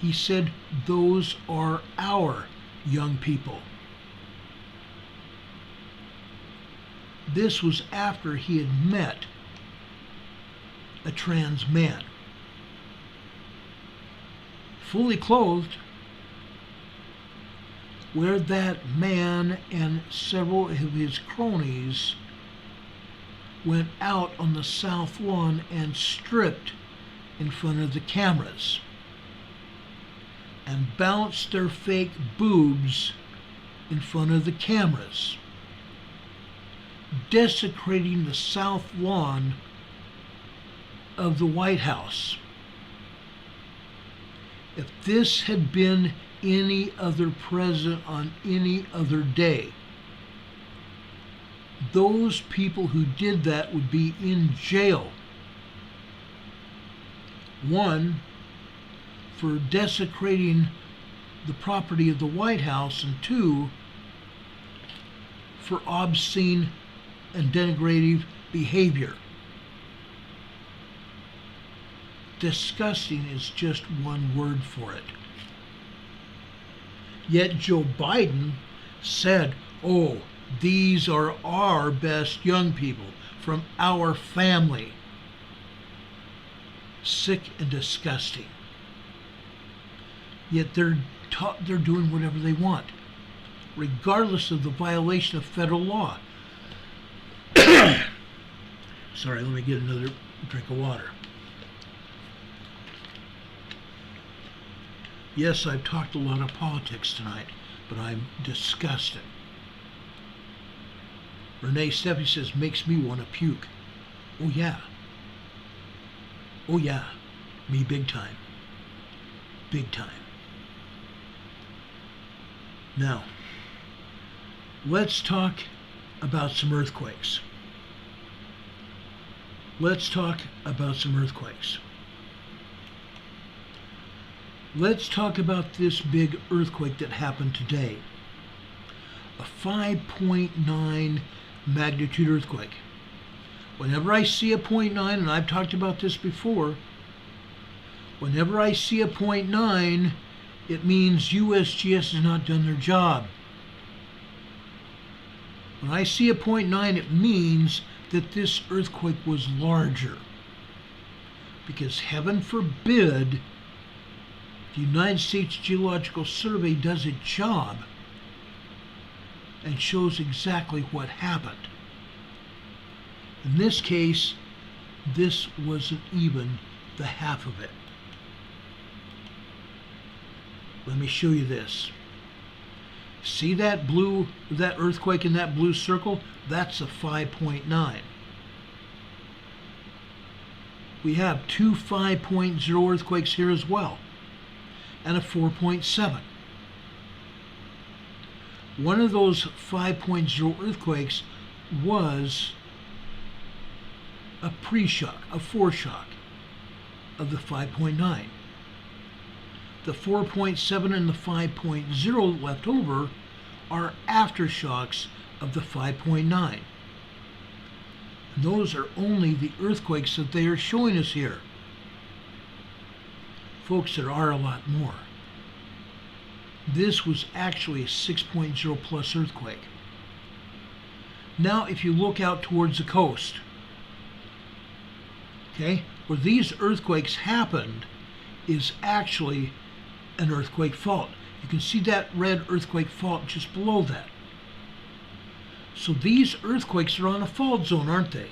He said those are our young people. This was after he had met a trans man, fully clothed, where that man and several of his cronies went out on the south lawn and stripped in front of the cameras and bounced their fake boobs in front of the cameras, desecrating the south lawn of the White House. If this had been any other president on any other day, those people who did that would be in jail. One, for desecrating the property of the White House, and two, for obscene and denigrative behavior. Disgusting is just one word for it. Yet Joe Biden said, "Oh, these are our best young people from our family." Sick and disgusting. Yet they're doing whatever they want, regardless of the violation of federal law. Sorry, let me get another drink of water. Yes, I've talked a lot of politics tonight, but I'm disgusted. Renee Steffi says, makes me want to puke. Oh yeah. Oh yeah. Me big time. Big time. Now, let's talk about some earthquakes. Let's talk about some earthquakes. Let's talk about this big earthquake that happened today. A 5.9 magnitude earthquake. Whenever I see a 0.9, and I've talked about this before, whenever I see a 0.9, it means USGS has not done their job. When I see a 0.9, it means that this earthquake was larger. Because heaven forbid the United States Geological Survey does its job and shows exactly what happened. In this case, this wasn't even the half of it. Let me show you this. See that earthquake in that blue circle? That's a 5.9. We have two 5.0 earthquakes here as well, and a 4.7. One of those 5.0 earthquakes was a pre-shock, a foreshock of the 5.9. The 4.7 and the 5.0 left over are aftershocks of the 5.9. And those are only the earthquakes that they are showing us here. Folks, there are a lot more. This was actually a 6.0 plus earthquake. Now, if you look out towards the coast, okay, where these earthquakes happened is actually an earthquake fault. You can see that red earthquake fault just below that. So these earthquakes are on a fault zone, aren't they?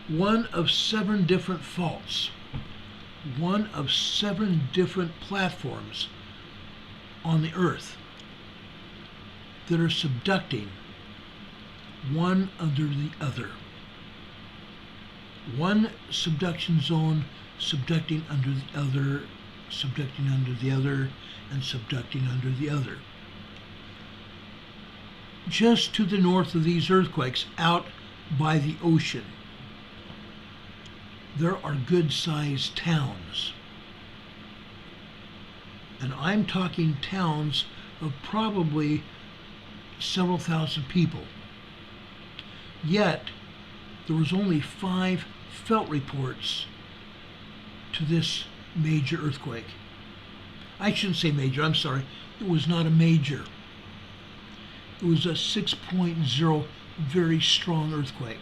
One of 7 different faults. One of 7 different platforms on the earth that are subducting one under the other. One subduction zone subducting under the other, subducting under the other, and subducting under the other. Just to the north of these earthquakes, out by the ocean, there are good-sized towns. And I'm talking towns of probably several thousand people. Yet, there was only 5 felt reports to this major earthquake. I shouldn't say major, I'm sorry. It was not a major. It was a 6.0 very strong earthquake.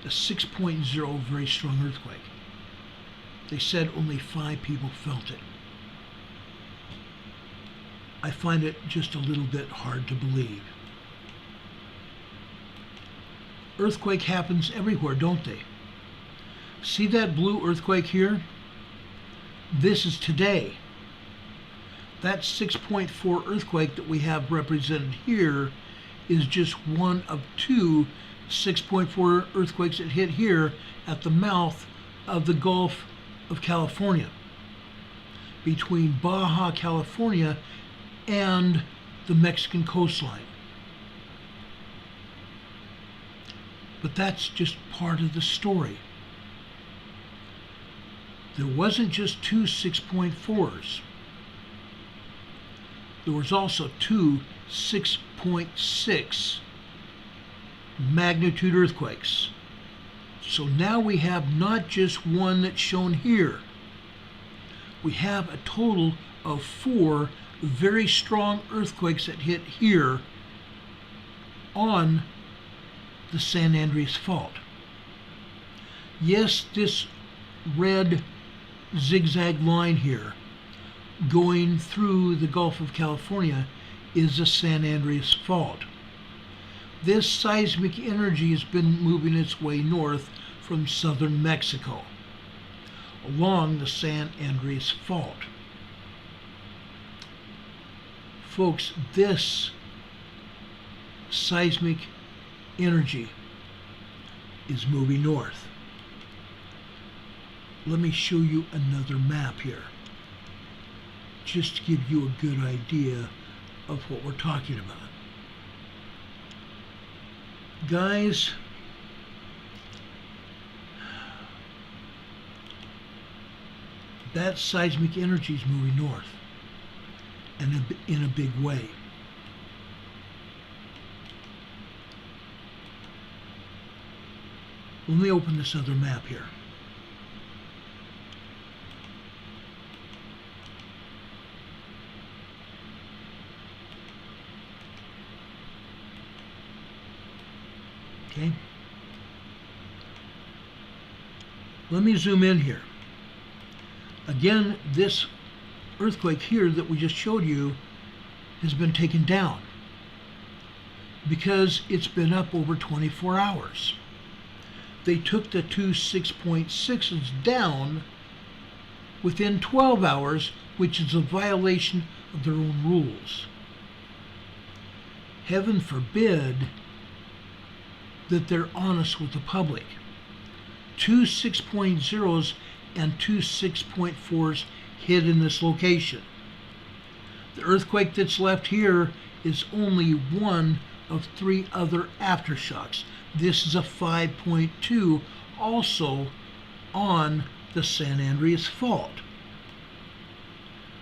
A 6.0 very strong earthquake. They said only 5 people felt it. I find it just a little bit hard to believe. Earthquake happens everywhere, don't they? See that blue earthquake here? This is today. That 6.4 earthquake that we have represented here is just one of 2 6.4 earthquakes that hit here at the mouth of the Gulf of California, between Baja California and the Mexican coastline. But that's just part of the story. There wasn't just 2 6.4s. There was also 2 6.6 magnitude earthquakes. So now we have not just one that's shown here. We have a total of 4 very strong earthquakes that hit here on the San Andreas Fault. Yes, this red zigzag line here going through the Gulf of California is the San Andreas Fault. This seismic energy has been moving its way north from southern Mexico along the San Andreas Fault. Folks, this seismic energy is moving north. Let me show you another map here, just to give you a good idea of what we're talking about. Guys, that seismic energy is moving north, and in a big way. Let me open this other map here. Okay. Let me zoom in here. Again, this earthquake here that we just showed you has been taken down because it's been up over 24 hours. They took the 2 6.6s down within 12 hours, which is a violation of their own rules. Heaven forbid that they're honest with the public. 2 6.0s and 2 6.4s hit in this location. The earthquake that's left here is only one of 3 other aftershocks. This is a 5.2, also on the San Andreas Fault.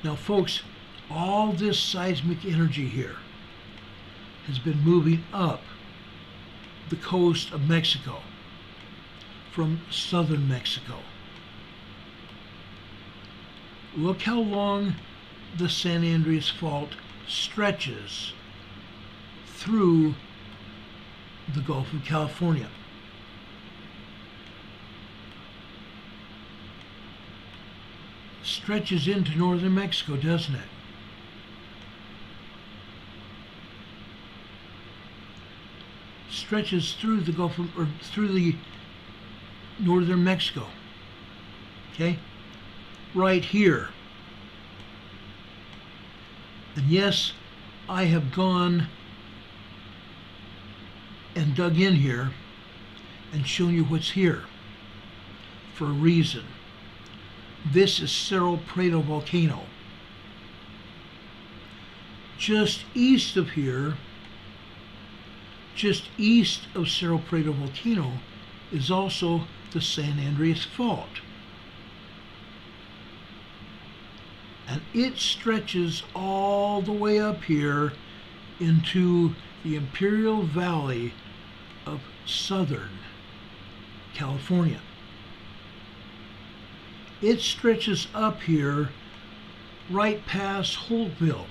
Now folks, all this seismic energy here has been moving up the coast of Mexico from southern Mexico. Look how long the San Andreas Fault stretches through the Gulf of California. Stretches into northern Mexico, doesn't it? Stretches through the Gulf of, or through the northern Mexico. Okay? Right here. And yes, I have gone and dug in here and shown you what's here for a reason. This is Cerro Prado volcano. Just east of here, just east of Cerro Prado volcano, is also the San Andreas Fault. And it stretches all the way up here into the Imperial Valley of Southern California. It stretches up here right past Holtville,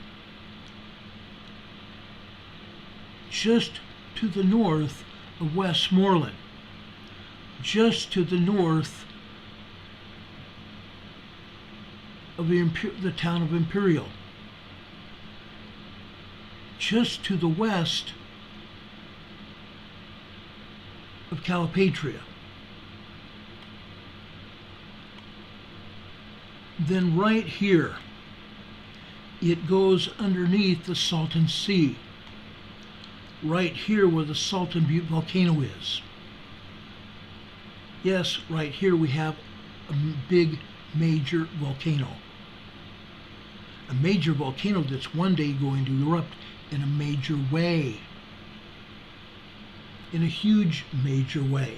just to the north of Westmoreland, just to the north of the town of Imperial, just to the west of Calipatria. Then right here, it goes underneath the Salton Sea, right here where the Salton Butte volcano is. Yes, right here we have a big major volcano. A major volcano that's one day going to erupt in a major way. In a huge major way.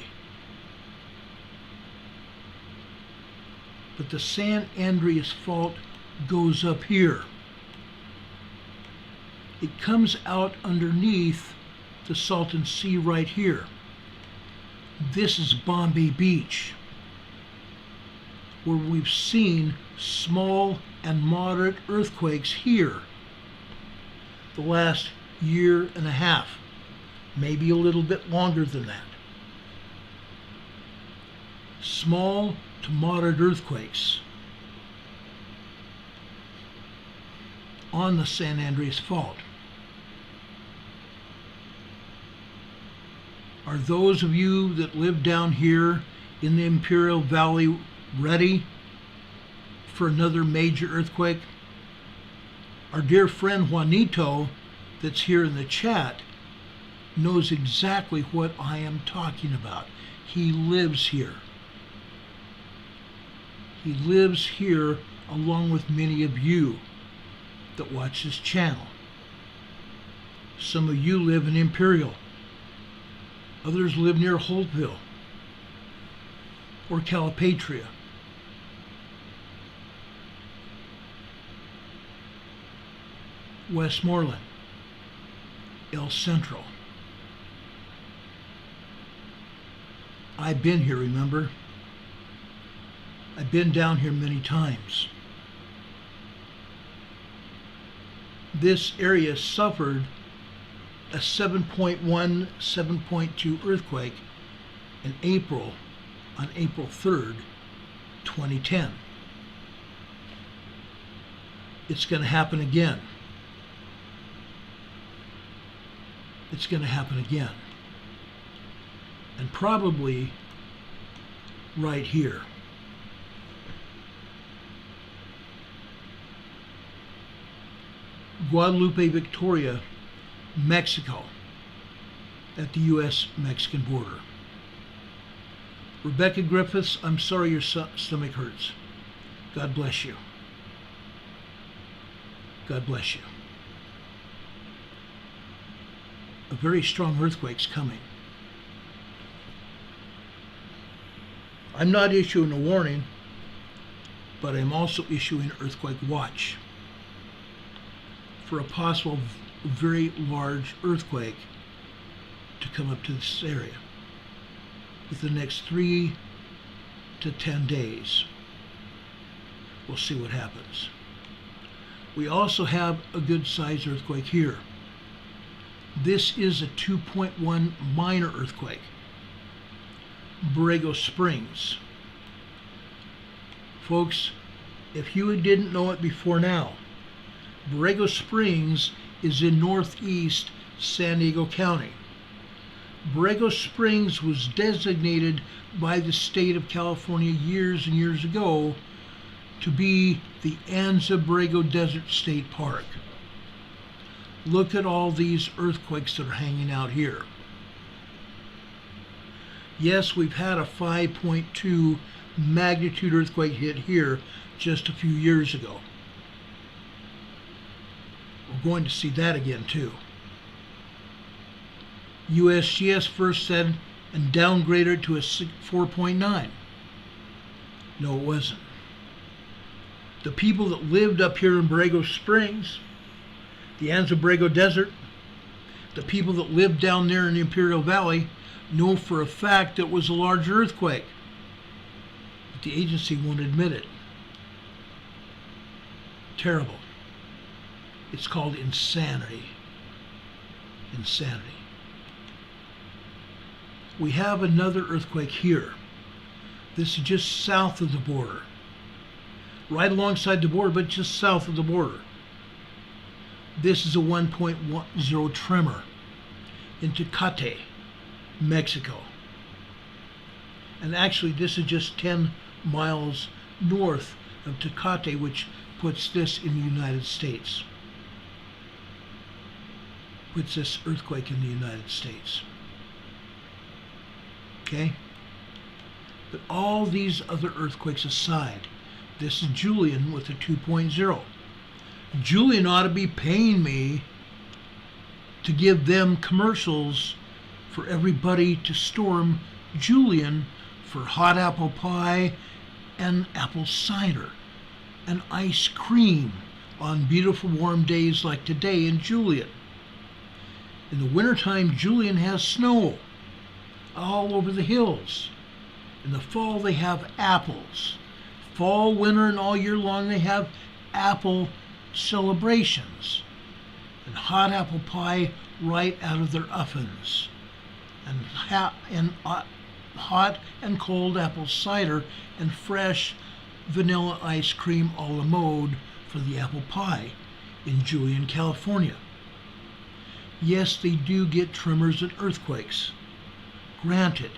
But the San Andreas Fault goes up here. It comes out underneath the Salton Sea right here. This is Bombay Beach, where we've seen small and moderate earthquakes here the last year and a half, maybe a little bit longer than that. Small to moderate earthquakes on the San Andreas Fault. Are those of you that live down here in the Imperial Valley ready for another major earthquake? Our dear friend Juanito, that's here in the chat, knows exactly what I am talking about. He lives here. He lives here along with many of you that watch this channel. Some of you live in Imperial. Others live near Holtville or Calipatria. Westmoreland, El Centro. I've been here, remember? I've been down here many times. This area suffered a 7.1, 7.2 earthquake in April, on April 3rd, 2010. It's going to happen again. It's going to happen again. And probably right here. Guadalupe, Victoria, Mexico, at the U.S.-Mexican border. Rebecca Griffiths, I'm sorry your stomach hurts. God bless you. God bless you. A very strong earthquake's coming. I'm not issuing a warning, but I'm also issuing an earthquake watch for a possible very large earthquake to come up to this area within the next 3 to 10 days. We'll see what happens. We also have a good sized earthquake here. This is a 2.1 minor earthquake. Borrego Springs. Folks, if you didn't know it before now, Borrego Springs is in northeast San Diego County. Borrego Springs was designated by the state of California years and years ago to be the Anza Borrego Desert State Park. Look at all these earthquakes that are hanging out here. Yes, we've had a 5.2 magnitude earthquake hit here just a few years ago. We're going to see that again too. USGS first said and downgraded to a 4.9. No, it wasn't. The people that lived up here in Borrego Springs, the Anza Borrego Desert, the people that lived down there in the Imperial Valley know for a fact that it was a large earthquake. But the agency won't admit it. Terrible. It's called insanity. Insanity. We have another earthquake here. This is just south of the border. Right alongside the border, but just south of the border. This is a 1.10 tremor in Tecate, Mexico. And actually, this is just 10 miles north of Tecate, which puts this in the United States. Puts this earthquake in the United States. Okay? But all these other earthquakes aside, this is Julian with a 2.0. Julian ought to be paying me to give them commercials for everybody to storm Julian for hot apple pie and apple cider and ice cream on beautiful warm days like today in Julian. In the wintertime, Julian has snow all over the hills. In the fall, they have apples. Fall, winter, and all year long, they have apple celebrations and hot apple pie right out of their ovens, and hot and cold apple cider and fresh vanilla ice cream a la mode for the apple pie in Julian, California. Yes, they do get tremors and earthquakes. Granted,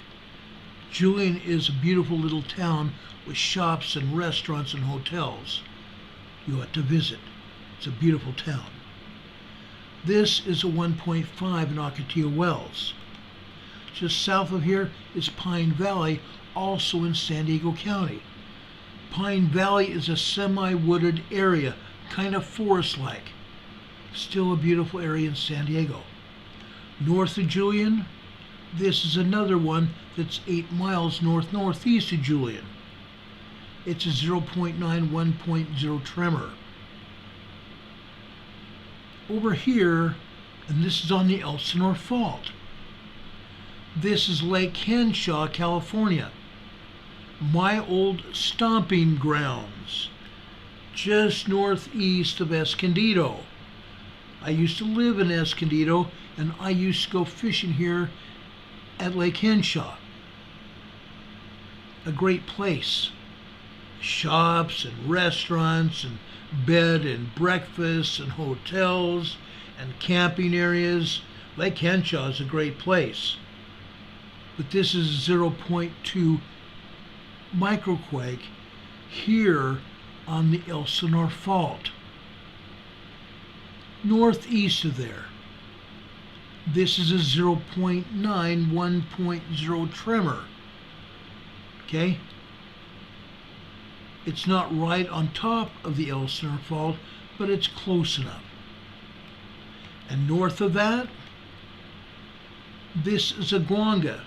Julian is a beautiful little town with shops and restaurants and hotels. You ought to visit. It's a beautiful town. This is a 1.5 in Ocotillo Wells. Just south of here is Pine Valley, also in San Diego County. Pine Valley is a semi-wooded area, kind of forest-like. Still a beautiful area in San Diego. North of Julian, this is another one that's 8 miles northeast of Julian. It's a 0.9, 1.0 tremor. Over here, and this is on the Elsinore Fault. This is Lake Henshaw, California. My old stomping grounds, just northeast of Escondido. I used to live in Escondido, and I used to go fishing here at Lake Henshaw. A great place. Shops and restaurants and bed and breakfasts and hotels and camping areas. Lake Henshaw is a great place. But this is 0.2 microquake here on the Elsinore Fault. Northeast of there. This is a 0.9, 1.0 tremor. Okay? It's not right on top of the Elsinore Fault, but it's close enough. And north of that, this is a Guanga.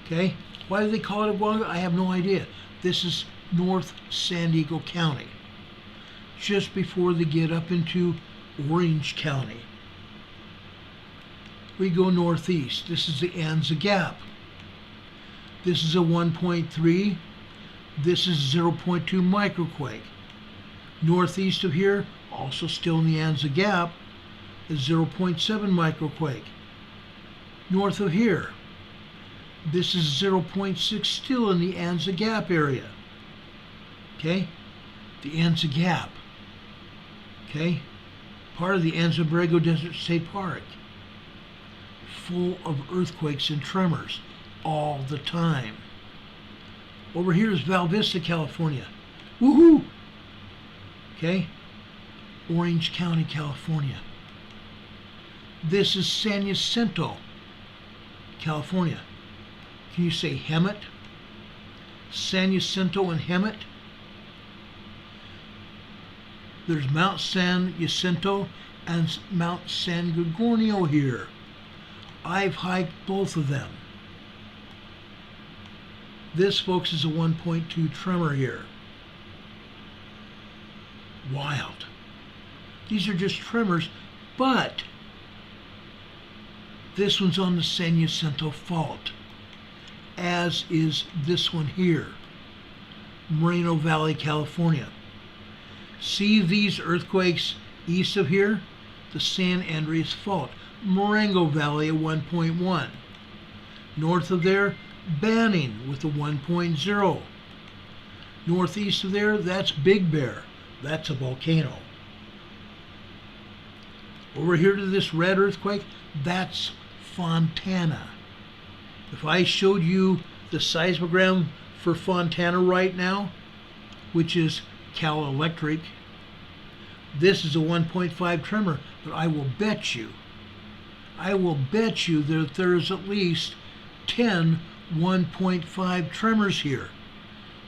Okay? Why do they call it a Guanga? I have no idea. This is North San Diego County, just before they get up into Orange County. We go northeast. This is the Anza Gap. This is a 1.3. This is 0.2 microquake. Northeast of here, also still in the Anza Gap, is 0.7 microquake. North of here, this is 0.6 still in the Anza Gap area. Okay? The Anza Gap. Okay? Part of the Anza Borrego Desert State Park. Full of earthquakes and tremors all the time. Over here is Valdese, California. Woohoo! Okay? Orange County, California. This is San Jacinto, California. Can you say Hemet? San Jacinto and Hemet? There's Mount San Jacinto and Mount San Gorgonio here. I've hiked both of them. This, folks, is a 1.2 tremor here. Wild. These are just tremors, but this one's on the San Jacinto Fault, as is this one here, Moreno Valley, California. See these earthquakes east of here? The San Andreas Fault, Marengo Valley at 1.1. North of there, Banning with a 1.0. Northeast of there, that's Big Bear. That's a volcano. Over here to this red earthquake, that's Fontana. If I showed you the seismogram for Fontana right now, which is Cal Electric, this is a 1.5 tremor, but I will bet you that there's at least 10 1.5 tremors here.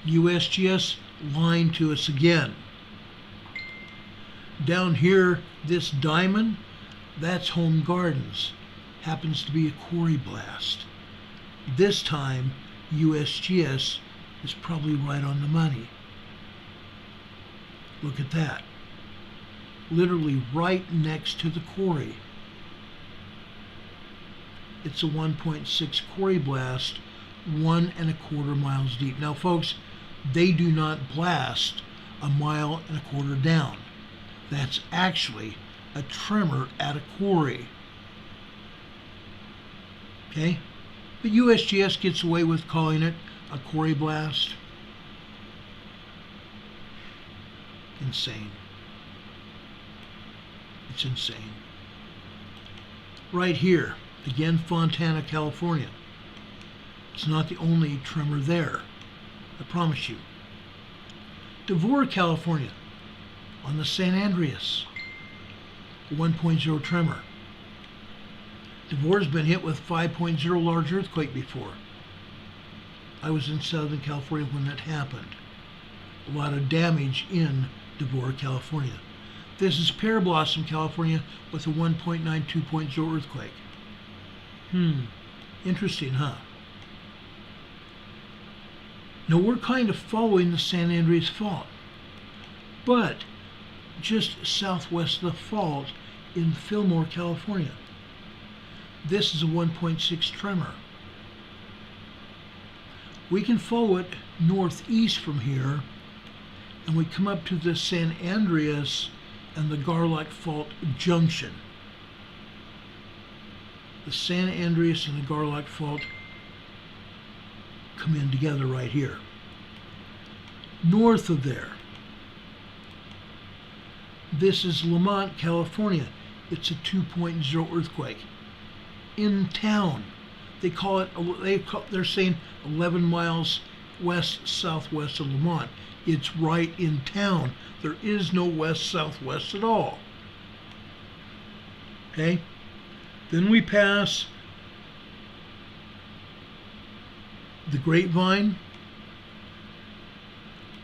USGS lying to us again. Down here, this diamond, that's Home Gardens. Happens to be a quarry blast. This time, USGS is probably right on the money. Look at that. Literally right next to the quarry. It's a 1.6 quarry blast, 1.25 miles deep. Now folks, they do not blast 1.25 miles down. That's actually a tremor at a quarry. Okay? But USGS gets away with calling it a quarry blast. Insane. It's insane. Right here, again, Fontana, California. It's not the only tremor there, I promise you. Devore, California, on the San Andreas, 1.0 tremor. Devore's been hit with 5.0 large earthquake before. I was in Southern California when that happened. A lot of damage in Devore, California. This is Pear Blossom, California, with a 1.9 2.0 earthquake. Interesting, huh? Now we're kind of following the San Andreas Fault, but just southwest of the fault in Fillmore, California. This is a 1.6 tremor. We can follow it northeast from here, and we come up to the San Andreas and the Garlock Fault junction. The San Andreas and the Garlock Fault come in together right here. North of there, this is Lamont, California. It's a 2.0 earthquake. In town, they're saying 11 miles west-southwest of Lamont. It's right in town. There is no west-southwest at all. Okay? Then we pass the Grapevine.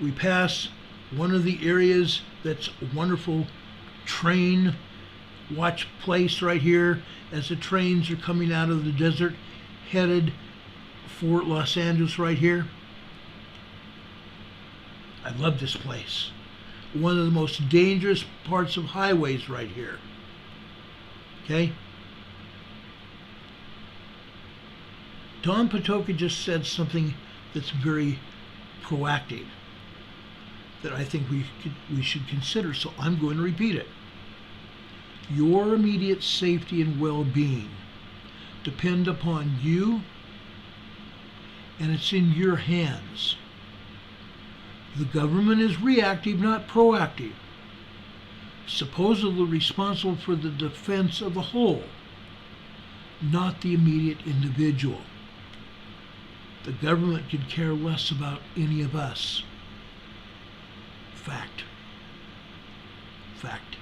We pass one of the areas that's a wonderful train watch place right here as the trains are coming out of the desert headed for Los Angeles right here. I love this place. One of the most dangerous parts of highways right here. Okay? Don Patoka just said something that's very proactive that I think we should consider, so I'm going to repeat it. Your immediate safety and well-being depend upon you, and it's in your hands. The government is reactive, not proactive, supposedly responsible for the defense of the whole, not the immediate individual. The government could care less about any of us. Fact. Fact.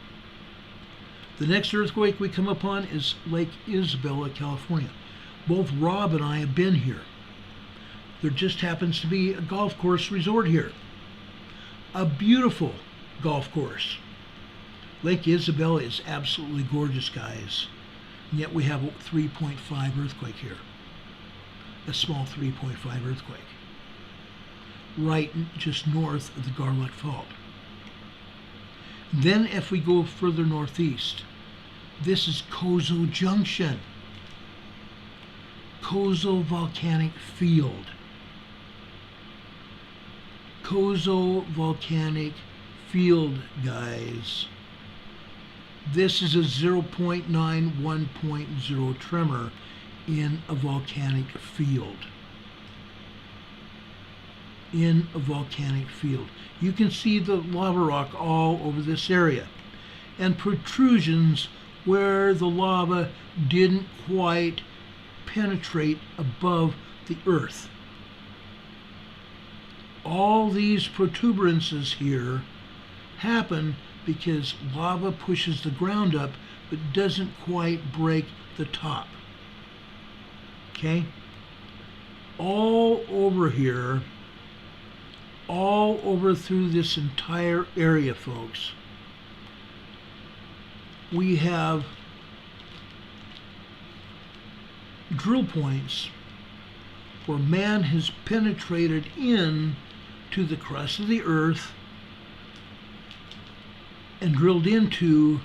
The next earthquake we come upon is Lake Isabella, California. Both Rob and I have been here. There just happens to be a golf course resort here. A beautiful golf course. Lake Isabella is absolutely gorgeous, guys. And yet we have a 3.5 earthquake here. A small 3.5 earthquake. Right just north of the Garlock Fault. Then if we go further northeast, this is Kozo Junction. Kozo Volcanic Field. Kozo Volcanic Field, guys. This is a 0.9 1.0 tremor in a volcanic field. In a volcanic field. You can see the lava rock all over this area, and protrusions where the lava didn't quite penetrate above the earth. All these protuberances here happen because lava pushes the ground up but doesn't quite break the top. Okay? All over here, all over through this entire area, folks, we have drill points where man has penetrated in to the crust of the earth and drilled into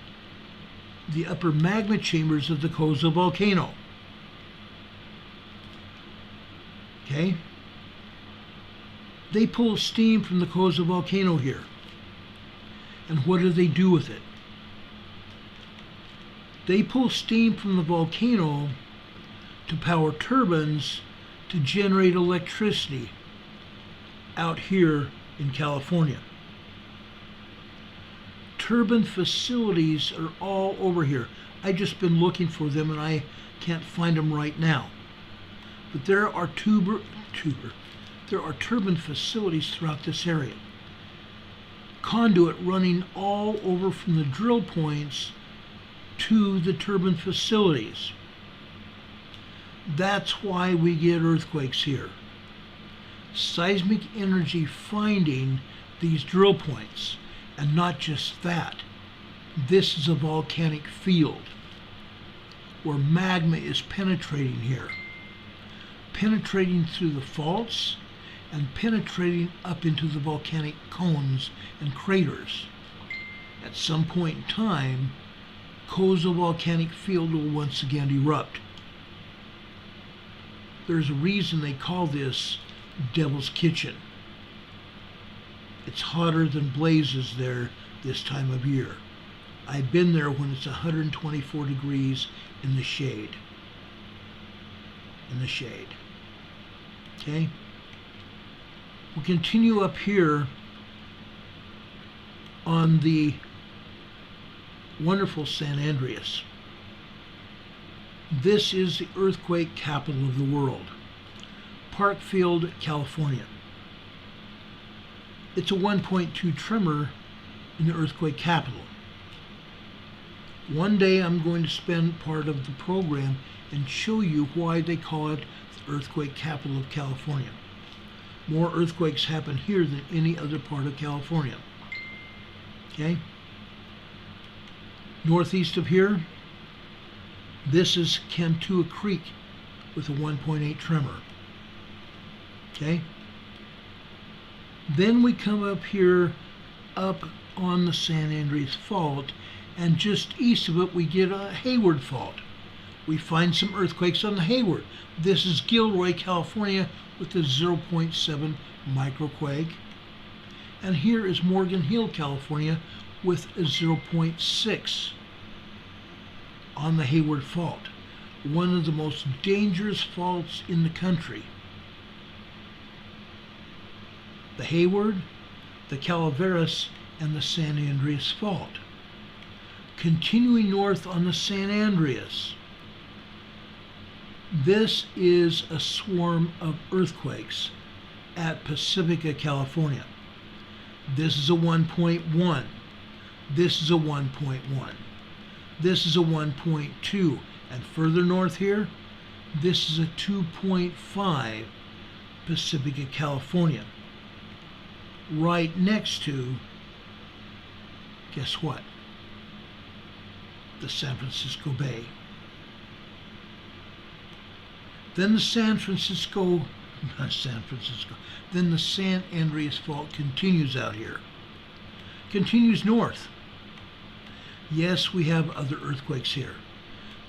the upper magma chambers of the Koza volcano. Okay? They pull steam from the Koza volcano here. And what do they do with it? They pull steam from the volcano to power turbines to generate electricity out here in California. Turbine facilities are all over here. I've just been looking for them and I can't find them right now. But there are turbine facilities throughout this area. Conduit running all over from the drill points to the turbine facilities. That's why we get earthquakes here. Seismic energy finding these drill points. And not just that. This is a volcanic field where magma is penetrating here. Penetrating through the faults and penetrating up into the volcanic cones and craters. At some point in time, Koza volcanic field will once again erupt. There's a reason they call this Devil's Kitchen. It's hotter than blazes there this time of year. I've been there when it's 124 degrees in the shade. In the shade. Okay? We'll continue up here on the wonderful San Andreas. This is the earthquake capital of the world, Parkfield, California. It's a 1.2 tremor in the earthquake capital. One day I'm going to spend part of the program and show you why they call it the earthquake capital of California. More earthquakes happen here than any other part of California. Okay? Northeast of here, this is Cantua Creek with a 1.8 tremor. Okay? Then we come up here, up on the San Andreas Fault, and just east of it we get a Hayward Fault. We find some earthquakes on the Hayward. This is Gilroy, California, with a 0.7 microquake. And here is Morgan Hill, California, with a 0.6 on the Hayward Fault. One of the most dangerous faults in the country. The Hayward, the Calaveras, and the San Andreas Fault. Continuing north on the San Andreas, this is a swarm of earthquakes at Pacifica, California. This is a 1.1. This is a 1.1. This is a 1.2. And further north here, this is a 2.5 Pacifica, California. Right next to, guess what? The San Francisco Bay. Then the San Andreas Fault continues out here. Continues north. Yes, we have other earthquakes here.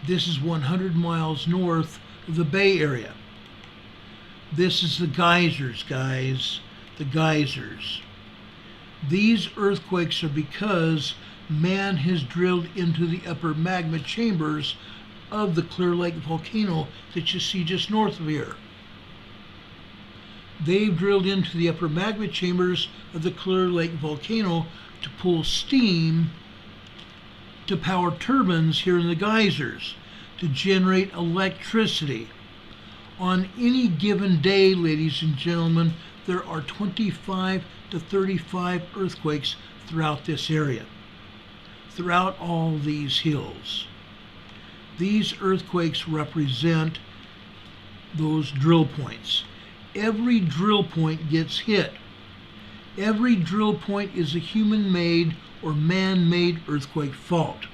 This is 100 miles north of the Bay Area. This is the geysers, guys. The geysers. These earthquakes are because man has drilled into the upper magma chambers of the Clear Lake volcano that you see just north of here. They've drilled into the upper magma chambers of the Clear Lake volcano to pull steam to power turbines here in the geysers to generate electricity. On any given day, ladies and gentlemen, there are 25 to 35 earthquakes throughout this area, throughout all these hills. These earthquakes represent those drill points. Every drill point gets hit. Every drill point is a human-made or man-made earthquake fault.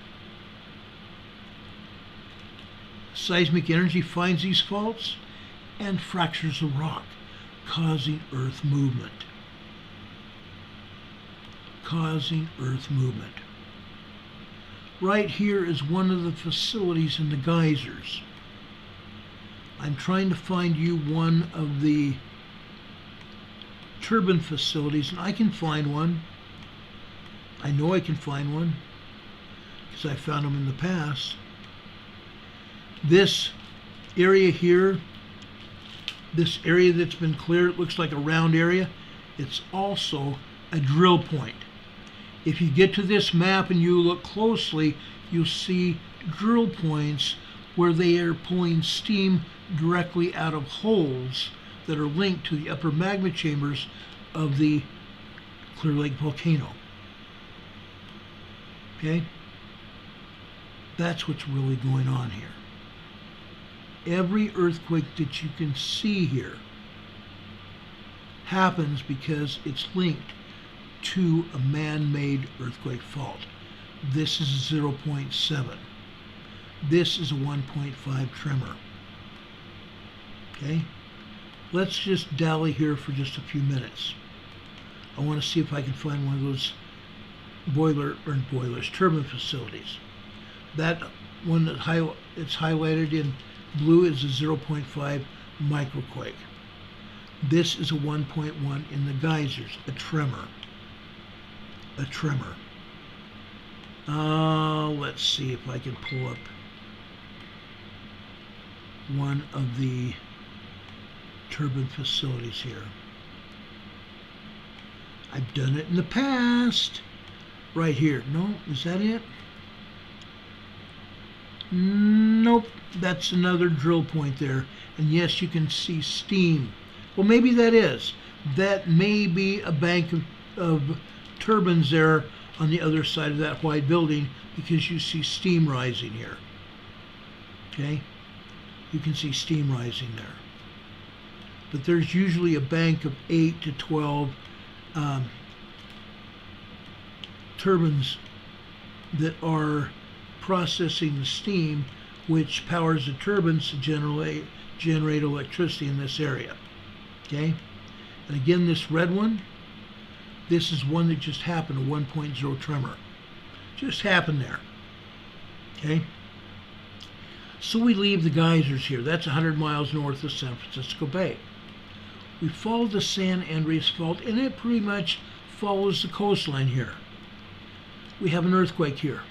Seismic energy finds these faults and fractures the rock, causing earth movement. Causing earth movement. Right here is one of the facilities in the geysers. I'm trying to find you one of the turbine facilities, and I can find one. I know I can find one because I found them in the past. This area here, this area that's been cleared, it looks like a round area. It's also a drill point. If you get to this map and you look closely, you'll see drill points where they are pulling steam directly out of holes that are linked to the upper magma chambers of the Clear Lake volcano. Okay? That's what's really going on here. Every earthquake that you can see here happens because it's linked to a man-made earthquake fault. This is 0.7. This is a 1.5 tremor. Okay? Let's just dally here for just a few minutes. I want to see if I can find one of those turbine facilities. That one that it's highlighted in blue is a 0.5 microquake. This is a 1.1 in the geysers, a tremor. A tremor. Let's see if I can pull up one of the turbine facilities here. I've done it in the past. Right here. No, is that it? Nope, that's another drill point there. And yes, you can see steam. Well, maybe that is. That may be a bank of turbines there on the other side of that white building because you see steam rising here. Okay? You can see steam rising there. But there's usually a bank of 8 to 12 turbines that are processing the steam, which powers the turbines to generate electricity in this area. Okay? And again, this red one, this is one that just happened, a 1.0 tremor. Just happened there. Okay? So we leave the geysers here. That's 100 miles north of San Francisco Bay. We follow the San Andreas Fault, and it pretty much follows the coastline here. We have an earthquake here.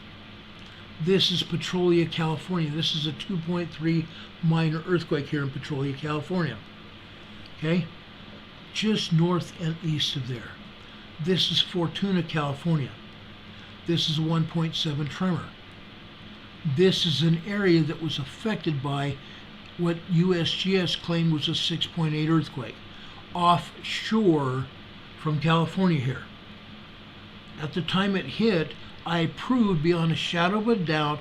This is Petrolia, California. This is a 2.3 minor earthquake here in Petrolia, California. Okay? Just north and east of there. This is Fortuna, California. This is a 1.7 tremor. This is an area that was affected by what USGS claimed was a 6.8 earthquake offshore from California here. At the time it hit, I proved beyond a shadow of a doubt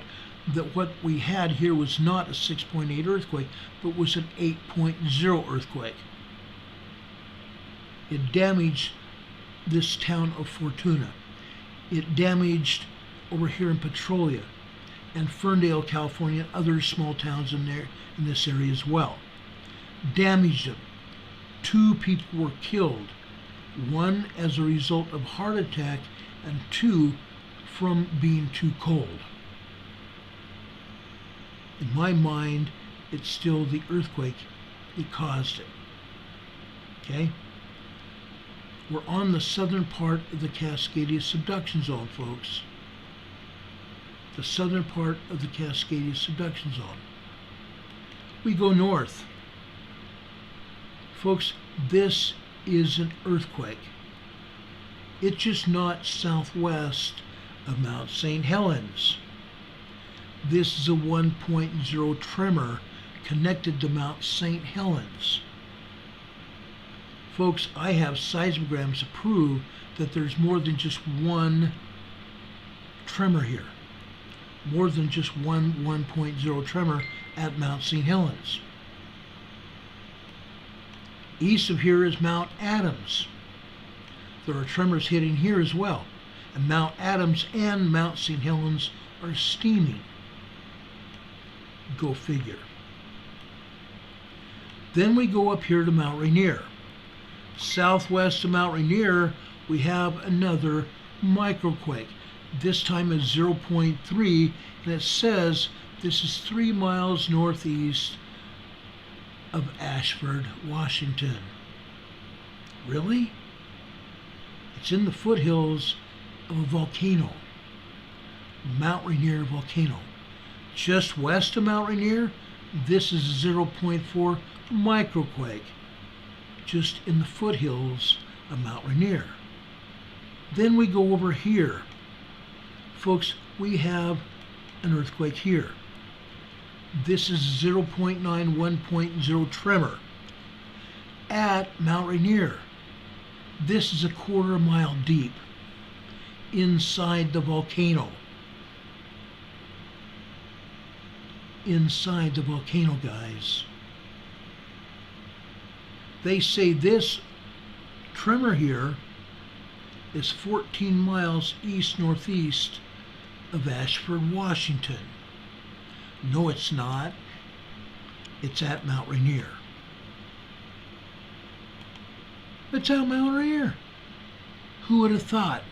that what we had here was not a 6.8 earthquake, but was an 8.0 earthquake. It damaged this town of Fortuna. It damaged over here in Petrolia and Ferndale, California, and other small towns in there in this area as well. Damaged them. 2 people were killed. 1 as a result of heart attack, and 2 from being too cold. In my mind, it's still the earthquake that caused it. Okay? We're on the southern part of the Cascadia subduction zone, folks. the southern part of the Cascadia subduction zone. We go north. Folks, this is an earthquake. It's just not southwest of Mount St. Helens. This is a 1.0 tremor connected to Mount St. Helens. Folks, I have seismograms to prove that there's more than just one tremor here. More than just one 1.0 tremor at Mount St. Helens. East of here is Mount Adams. There are tremors hitting here as well. And Mount Adams and Mount St. Helens are steaming. Go figure. Then we go up here to Mount Rainier. Southwest of Mount Rainier, we have another microquake. This time is 0.3, and it says this is 3 miles northeast of Ashford, Washington. Really? It's in the foothills of a volcano, Mount Rainier volcano. Just west of Mount Rainier, this is a 0.4 microquake, just in the foothills of Mount Rainier. Then we go over here. Folks, we have an earthquake here. This is 0.9 1.0 tremor at Mount Rainier. This is a 1/4 mile deep inside the volcano. Inside the volcano, guys. They say this tremor here is 14 miles east-northeast of Ashford, Washington. No, it's not. It's at Mount Rainier. It's at Mount Rainier. Who would have thought?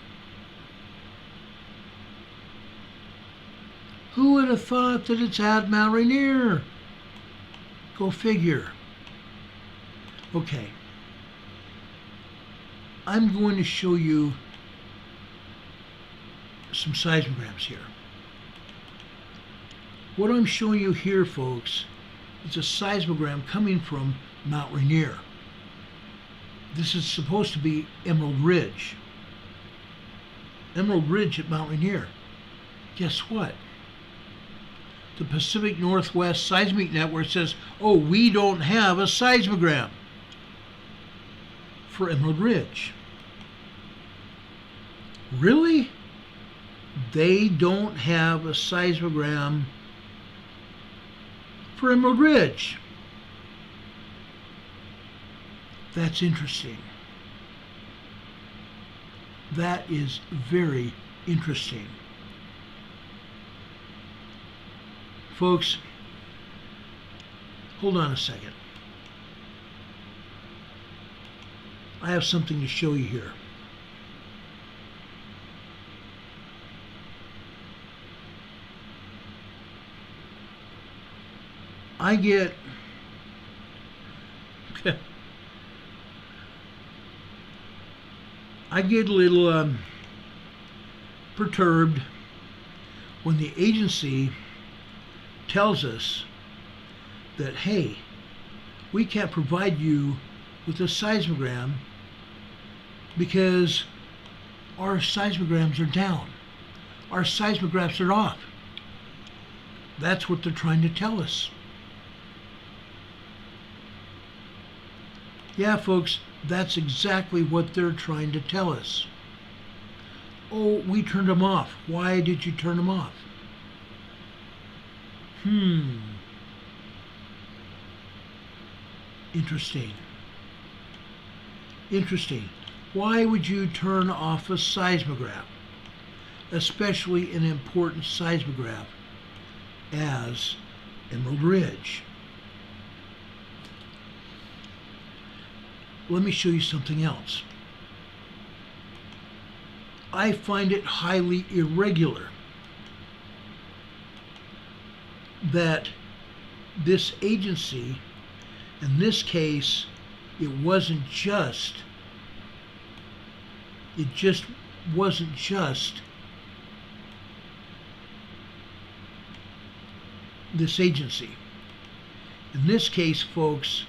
Who would have thought that it's at Mount Rainier? Go figure. Okay. I'm going to show you some seismograms here. What I'm showing you here, folks, is a seismogram coming from Mount Rainier. This is supposed to be Emerald Ridge. Emerald Ridge at Mount Rainier. Guess what? The Pacific Northwest Seismic Network says, oh, we don't have a seismogram for Emerald Ridge. Really? They don't have a seismogram for Emerald Ridge. That's interesting. That is very interesting. Folks, hold on a second. I have something to show you here. I get a little perturbed when the agency tells us that, hey, we can't provide you with a seismogram because our seismograms are down. Our seismographs are off. That's what they're trying to tell us. Yeah, folks, that's exactly what they're trying to tell us. Oh, we turned them off. Why did you turn them off? Interesting. Interesting. Why would you turn off a seismograph, especially an important seismograph as Emerald Ridge? Let me show you something else. I find it highly irregular that this agency, in this case, it just wasn't just this agency. In this case, folks,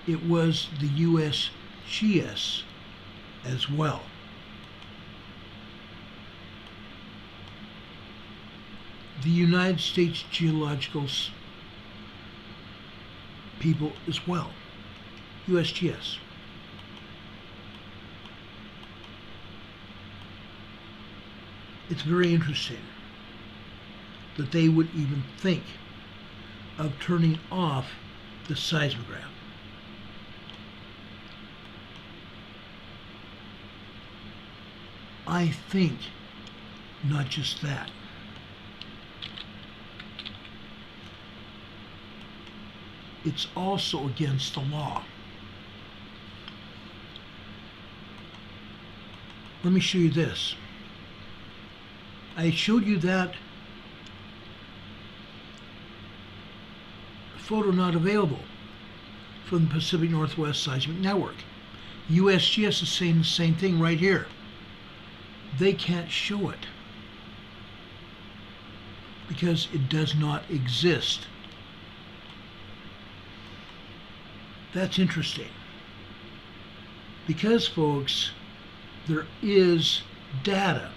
it was the USGS as well. The United States Geological people as well. USGS. It's very interesting that they would even think of turning off the seismograph. I think not just that. It's also against the law. Let me show you this. I showed you that photo not available from the Pacific Northwest Seismic Network. USGS is saying the same thing right here. They can't show it because it does not exist. That's interesting. Because, folks, there is data.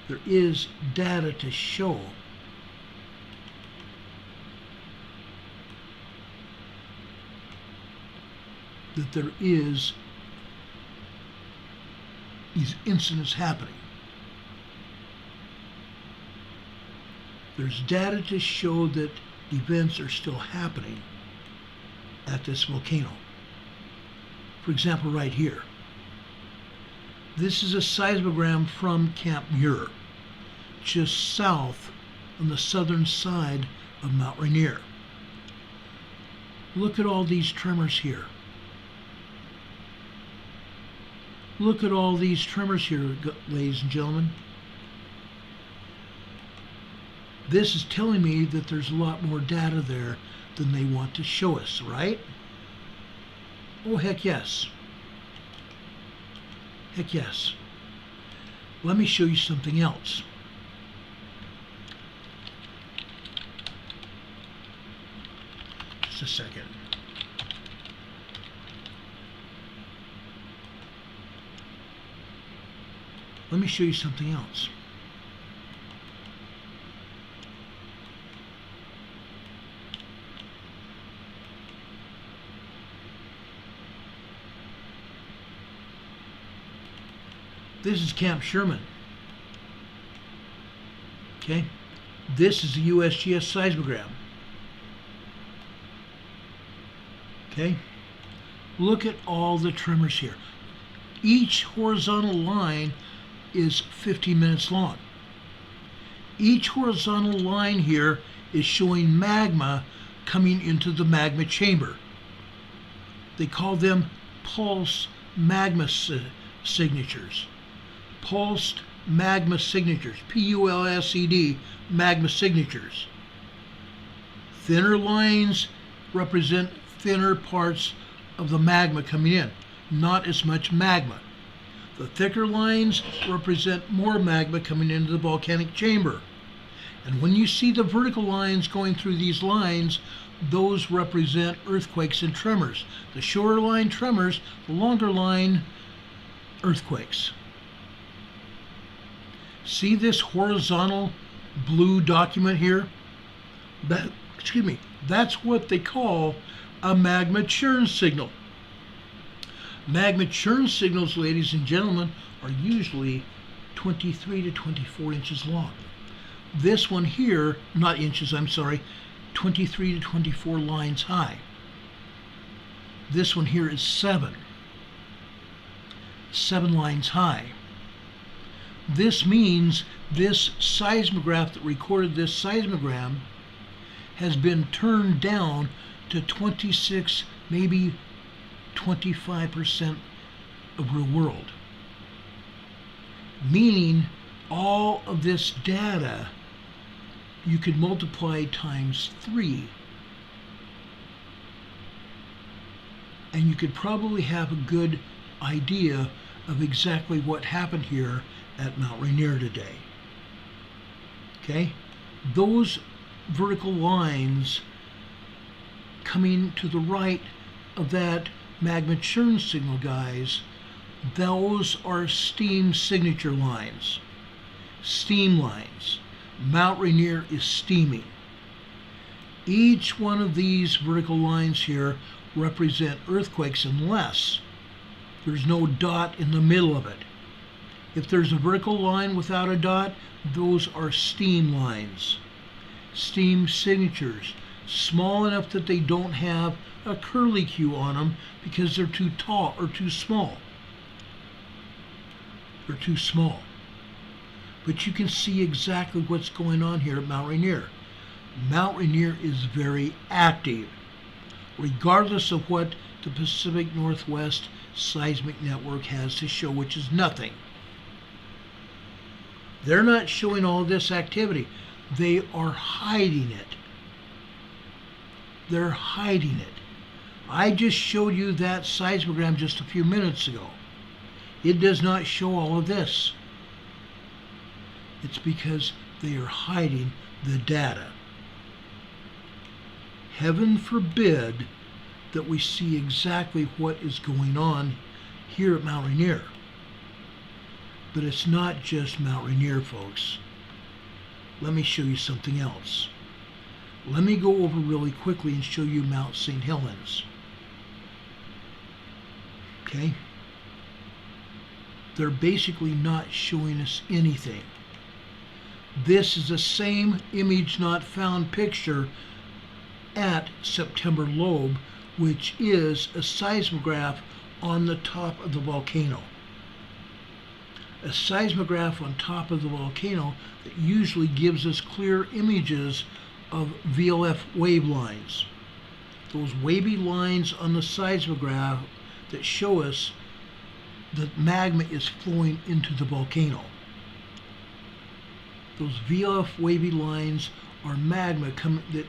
There is data to show that there is these incidents happening. There's data to show that events are still happening at this volcano. For example, right here. This is a seismogram from Camp Muir, just south on the southern side of Mount Rainier. Look at all these tremors here. Look at all these tremors here, ladies and gentlemen. This is telling me that there's a lot more data there than they want to show us, right? Oh, heck yes. Heck yes. Let me show you something else. Just a second. Let me show you something else. This is Camp Sherman. Okay? This is the USGS seismogram. Okay? Look at all the tremors here. Each horizontal line is 15 minutes long. Each horizontal line here is showing magma coming into the magma chamber. They call them pulse magma signatures. Pulsed magma signatures, P-U-L-S-E-D, magma signatures. Thinner lines represent thinner parts of the magma coming in, not as much magma. The thicker lines represent more magma coming into the volcanic chamber. And when you see the vertical lines going through these lines, those represent earthquakes and tremors. The shorter line tremors, the longer line earthquakes. See this horizontal blue document here? That's what they call a magma churn signal. Magma churn signals, ladies and gentlemen, are usually 23 to 24 inches long. This one here, not inches, I'm sorry, 23 to 24 lines high. This one here is 7 lines high. This means this seismograph that recorded this seismogram has been turned down to 26, maybe 25% of real world. Meaning all of this data you could multiply times 3. And you could probably have a good idea of exactly what happened here at Mount Rainier today. Okay? Those vertical lines coming to the right of that magma churn signal, guys, those are steam signature lines, steam lines. Mount Rainier is steaming. Each one of these vertical lines here represent earthquakes unless there's no dot in the middle of it. If there's a vertical line without a dot, those are steam lines. Steam signatures, small enough that they don't have a curlicue on them because they're too tall or too small. They're too small. But you can see exactly what's going on here at Mount Rainier. Mount Rainier is very active, regardless of what the Pacific Northwest Seismic Network has to show, which is nothing. They're not showing all this activity. They are hiding it. They're hiding it. I just showed you that seismogram just a few minutes ago. It does not show all of this. It's because they are hiding the data. Heaven forbid that we see exactly what is going on here at Mount Rainier. But it's not just Mount Rainier, folks. Let me show you something else. Let me go over really quickly and show you Mount St. Helens. Okay? They're basically not showing us anything. This is the same image not found picture at September Lobe, which is a seismograph on the top of the volcano. A seismograph on top of the volcano that usually gives us clear images of VLF wave lines. Those wavy lines on the seismograph that show us that magma is flowing into the volcano. Those VLF wavy lines are magma that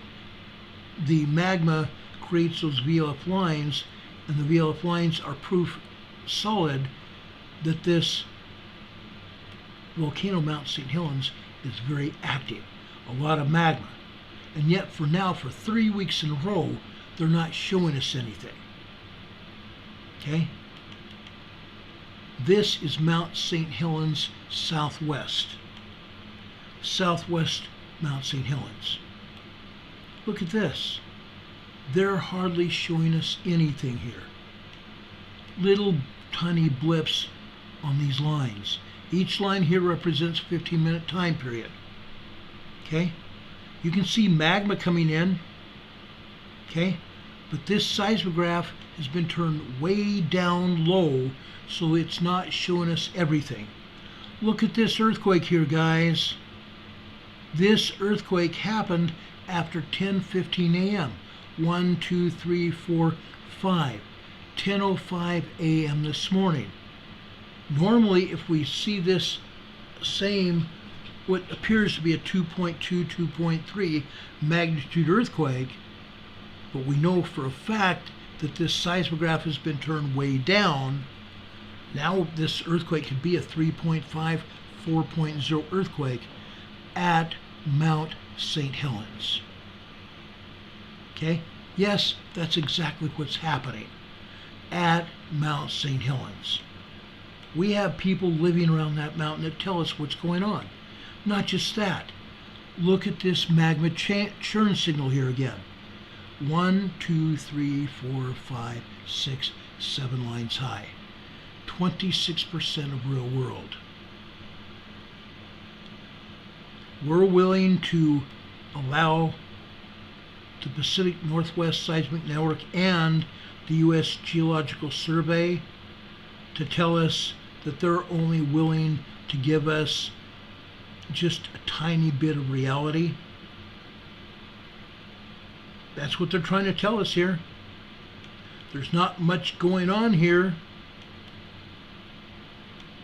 the magma creates those VLF lines, and the VLF lines are proof solid that this volcano Mount St. Helens is very active, a lot of magma. And yet for now, for 3 weeks in a row, they're not showing us anything. Okay? This is Mount St. Helens southwest. Southwest Mount St. Helens. Look at this. They're hardly showing us anything here. Little tiny blips on these lines. Each line here represents a 15-minute time period. Okay? You can see magma coming in. Okay? But this seismograph has been turned way down low, so it's not showing us everything. Look at this earthquake here, guys. This earthquake happened after 10:15 a.m. 1, 2, 3, 4, 5. 10:05 a.m. this morning. Normally, if we see this same, what appears to be a 2.2, 2.3 magnitude earthquake, but we know for a fact that this seismograph has been turned way down. Now this earthquake could be a 3.5, 4.0 earthquake at Mount St. Helens. Okay? Yes, that's exactly what's happening at Mount St. Helens. We have people living around that mountain that tell us what's going on. Not just that. Look at this magma churn signal here again. 1, 2, 3, 4, 5, 6, 7 lines high. 26% of real world. We're willing to allow the Pacific Northwest Seismic Network and the U.S. Geological Survey to tell us that they're only willing to give us just a tiny bit of reality. That's what they're trying to tell us here. There's not much going on here.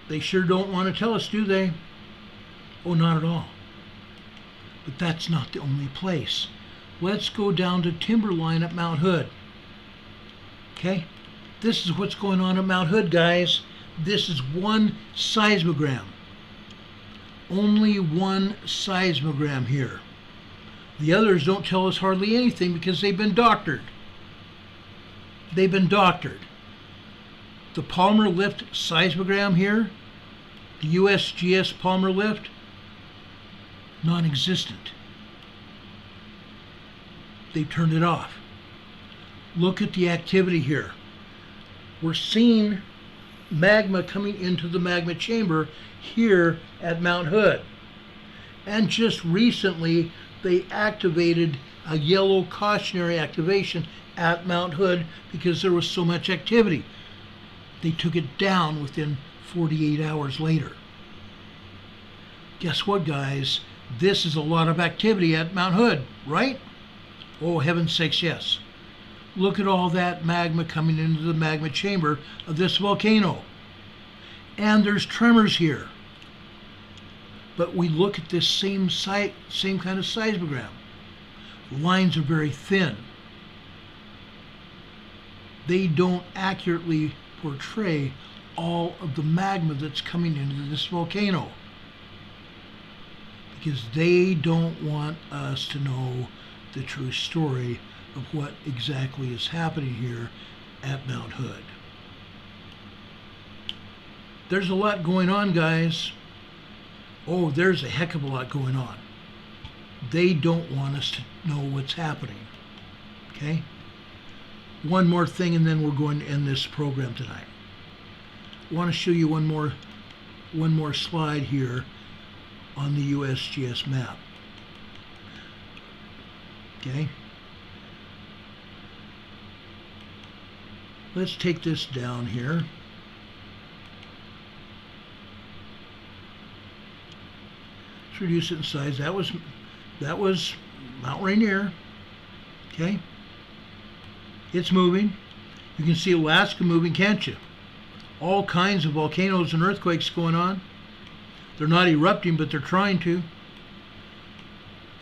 They sure don't want to tell us, do they? Oh, not at all. But that's not the only place. Let's go down to Timberline at Mount Hood. Okay? This is what's going on at Mount Hood, guys. This is one seismogram. Only one seismogram here. The others don't tell us hardly anything because they've been doctored. They've been doctored. The Palmer Lift seismogram here, the USGS Palmer Lift, non-existent. They turned it off. Look at the activity here. We're seeing magma coming into the magma chamber here at Mount Hood. And just recently, they activated a yellow cautionary activation at Mount Hood because there was so much activity. They took it down within 48 hours later. Guess what, guys? This is a lot of activity at Mount Hood, right? Oh, heaven's sakes, yes. Look at all that magma coming into the magma chamber of this volcano. And there's tremors here. But we look at this same kind of seismogram. The lines are very thin. They don't accurately portray all of the magma that's coming into this volcano, because they don't want us to know the true story of what exactly is happening here at Mount Hood. There's a lot going on, guys. Oh, there's a heck of a lot going on. They don't want us to know what's happening. Okay? One more thing, and then we're going to end this program tonight. I want to show you one more slide here on the USGS map. Okay? Let's take this down here. Let's reduce it in size. That was Mount Rainier. Okay? It's moving. You can see Alaska moving, can't you? All kinds of volcanoes and earthquakes going on. They're not erupting, but they're trying to.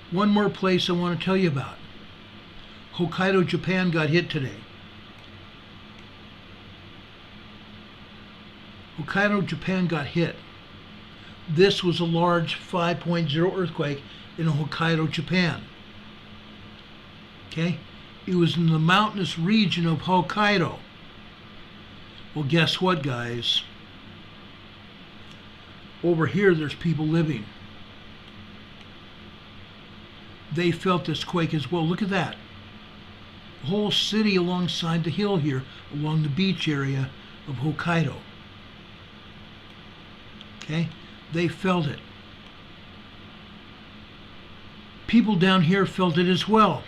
One more place I want to tell you about. Hokkaido, Japan got hit today. Hokkaido, Japan got hit. This was a large 5.0 earthquake in Hokkaido, Japan. Okay? It was in the mountainous region of Hokkaido. Well, guess what, guys? Over here, there's people living. They felt this quake as well. Look at that. The whole city alongside the hill here, along the beach area of Hokkaido. Okay? They felt it. People down here felt it as well.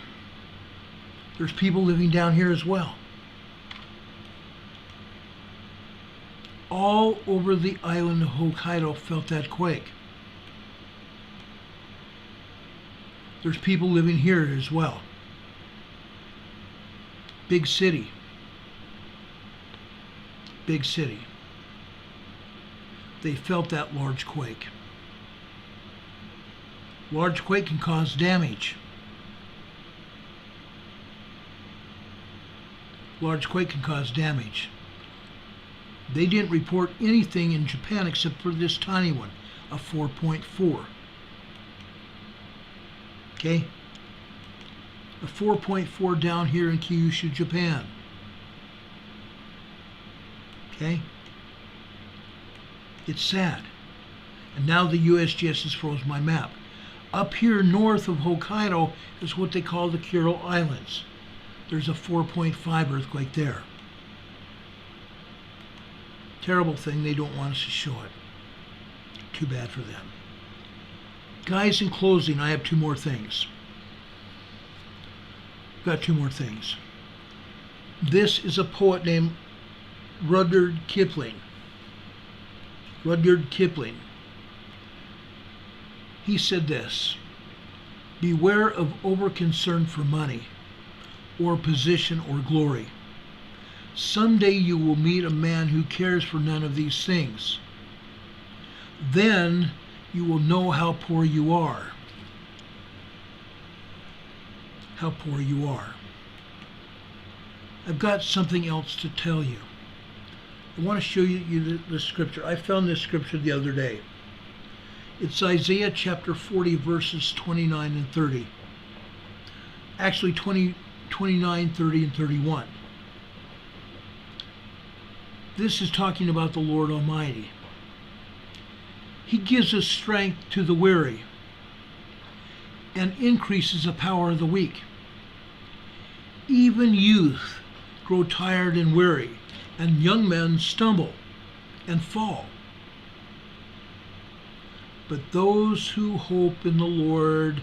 There's people living down here as well. All over the island of Hokkaido felt that quake. There's people living here as well. Big city. Big city. They felt that large quake. Large quake can cause damage. Large quake can cause damage. They didn't report anything in Japan except for this tiny one, a 4.4. Okay? A 4.4 down here in Kyushu, Japan. Okay? It's sad. And now the USGS has froze my map. Up here north of Hokkaido is what they call the Kuril Islands. There's a 4.5 earthquake there. Terrible thing, they don't want us to show it. Too bad for them. Guys, in closing, I have two more things. Got two more things. This is a poet named Rudyard Kypling. Rudyard Kypling. He said this: beware of over-concern for money, or position, or glory. Someday you will meet a man who cares for none of these things. Then you will know how poor you are. How poor you are. I've got something else to tell you. I want to show you the scripture. I found this scripture the other day. It's Isaiah chapter 40, verses 29 and 30. Actually 20, 29, 30, and 31. This is talking about the Lord Almighty. He gives us strength to the weary and increases the power of the weak. Even youth grow tired and weary, and young men stumble and fall. But those who hope in the Lord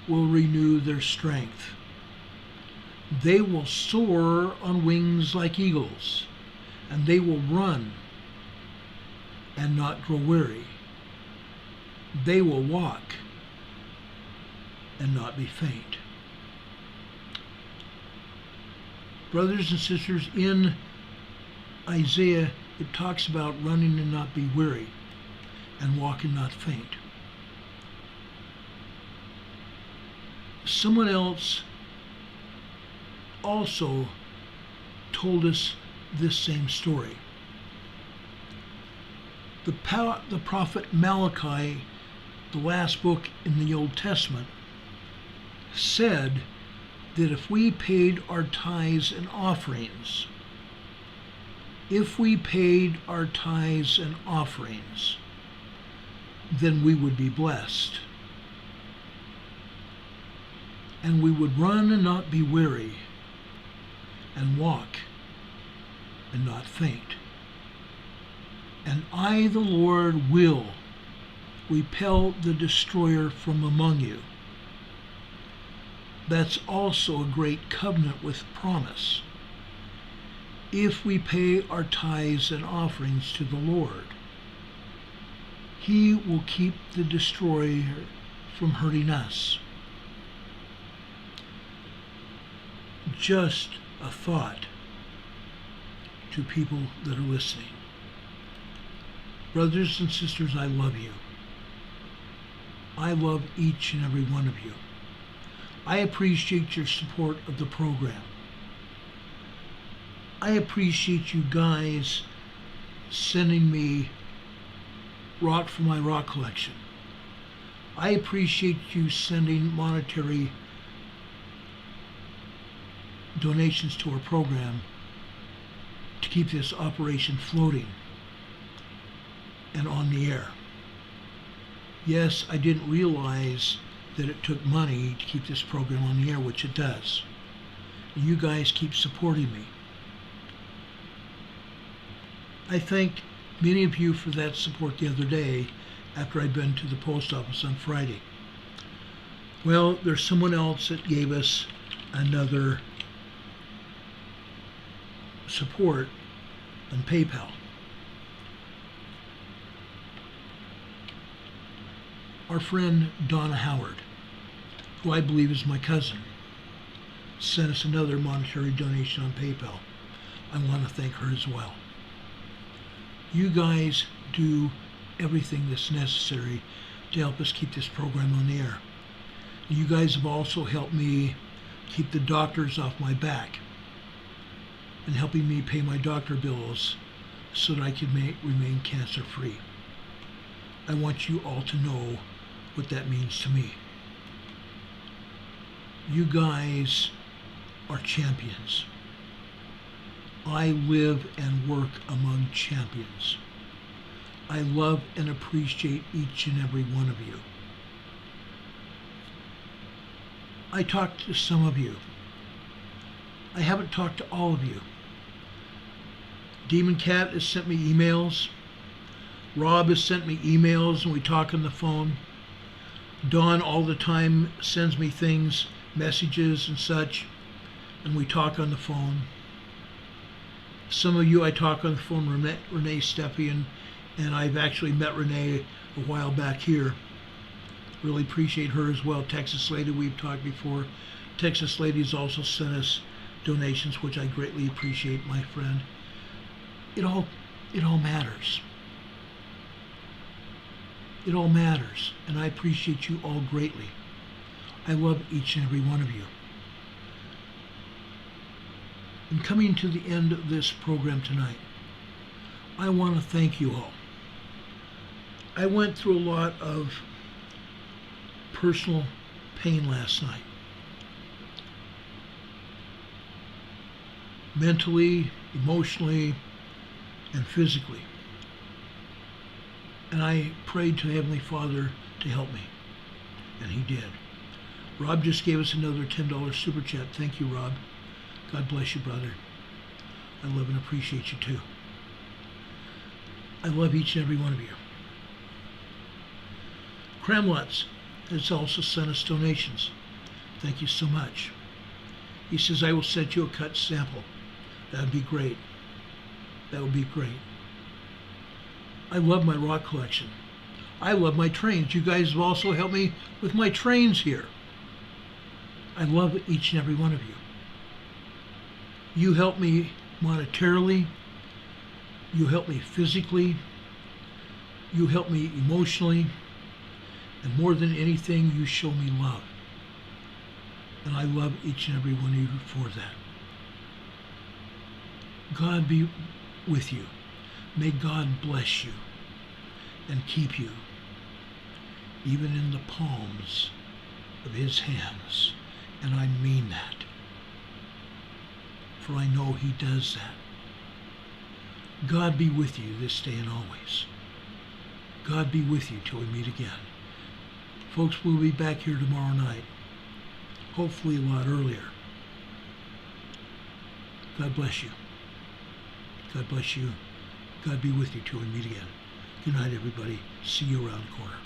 will renew their strength. They will soar on wings like eagles, and they will run and not grow weary. They will walk and not be faint. Brothers and sisters, in Isaiah, it talks about running and not be weary, and walk and not faint. Someone else also told us this same story. The prophet Malachi, the last book in the Old Testament, said that if we paid our tithes and offerings, then we would be blessed. And we would run and not be weary, and walk and not faint. And I, the Lord, will repel the destroyer from among you. That's also a great covenant with promise. If we pay our tithes and offerings to the Lord, He will keep the destroyer from hurting us. Just a thought to people that are listening. Brothers and sisters, I love you. I love each and every one of you. I appreciate your support of the program. I appreciate you guys sending me rock for my rock collection. I appreciate you sending monetary donations to our program to keep this operation floating and on the air. Yes, I didn't realize that it took money to keep this program on the air, which it does. You guys keep supporting me. I thanked many of you for that support the other day after I'd been to the post office on Friday. Well, there's someone else that gave us another support on PayPal. Our friend Donna Howard, who I believe is my cousin, sent us another monetary donation on PayPal. I want to thank her as well. You guys do everything that's necessary to help us keep this program on the air. You guys have also helped me keep the doctors off my back and helping me pay my doctor bills so that I can remain cancer-free. I want you all to know what that means to me. You guys are champions. I live and work among champions. I love and appreciate each and every one of you. I talked to some of you. I haven't talked to all of you. Demon Cat has sent me emails. Rob has sent me emails and we talk on the phone. Dawn all the time sends me things, messages and such, and we talk on the phone. Some of you I talk on the phone, Renee Steffian, and I've actually met Renee a while back here. Really appreciate her as well. Texas Lady, we've talked before. Texas Lady's also sent us donations, which I greatly appreciate, my friend. It all matters. It all matters, and I appreciate you all greatly. I love each and every one of you. And coming to the end of this program tonight, I want to thank you all. I went through a lot of personal pain last night. mentally, emotionally, and physically. And I prayed to Heavenly Father to help me, and He did. Rob just gave us another $10 super chat. Thank you, Rob. God bless you, brother. I love and appreciate you too. I love each and every one of you. Kremlutz has also sent us donations. Thank you so much. He says, I will send you a cut sample. That would be great. That would be great. I love my rock collection. I love my trains. You guys have also helped me with my trains here. I love each and every one of you. You help me monetarily. You help me physically. You help me emotionally. And more than anything, you show me love. And I love each and every one of you for that. God be with you. May God bless you and keep you, even in the palms of His hands. And I mean that, for I know He does that. God be with you this day and always. God be with you till we meet again. Folks, we'll be back here tomorrow night, hopefully a lot earlier. God bless you. God bless you. God be with you till we meet again. Good night, everybody. See you around the corner.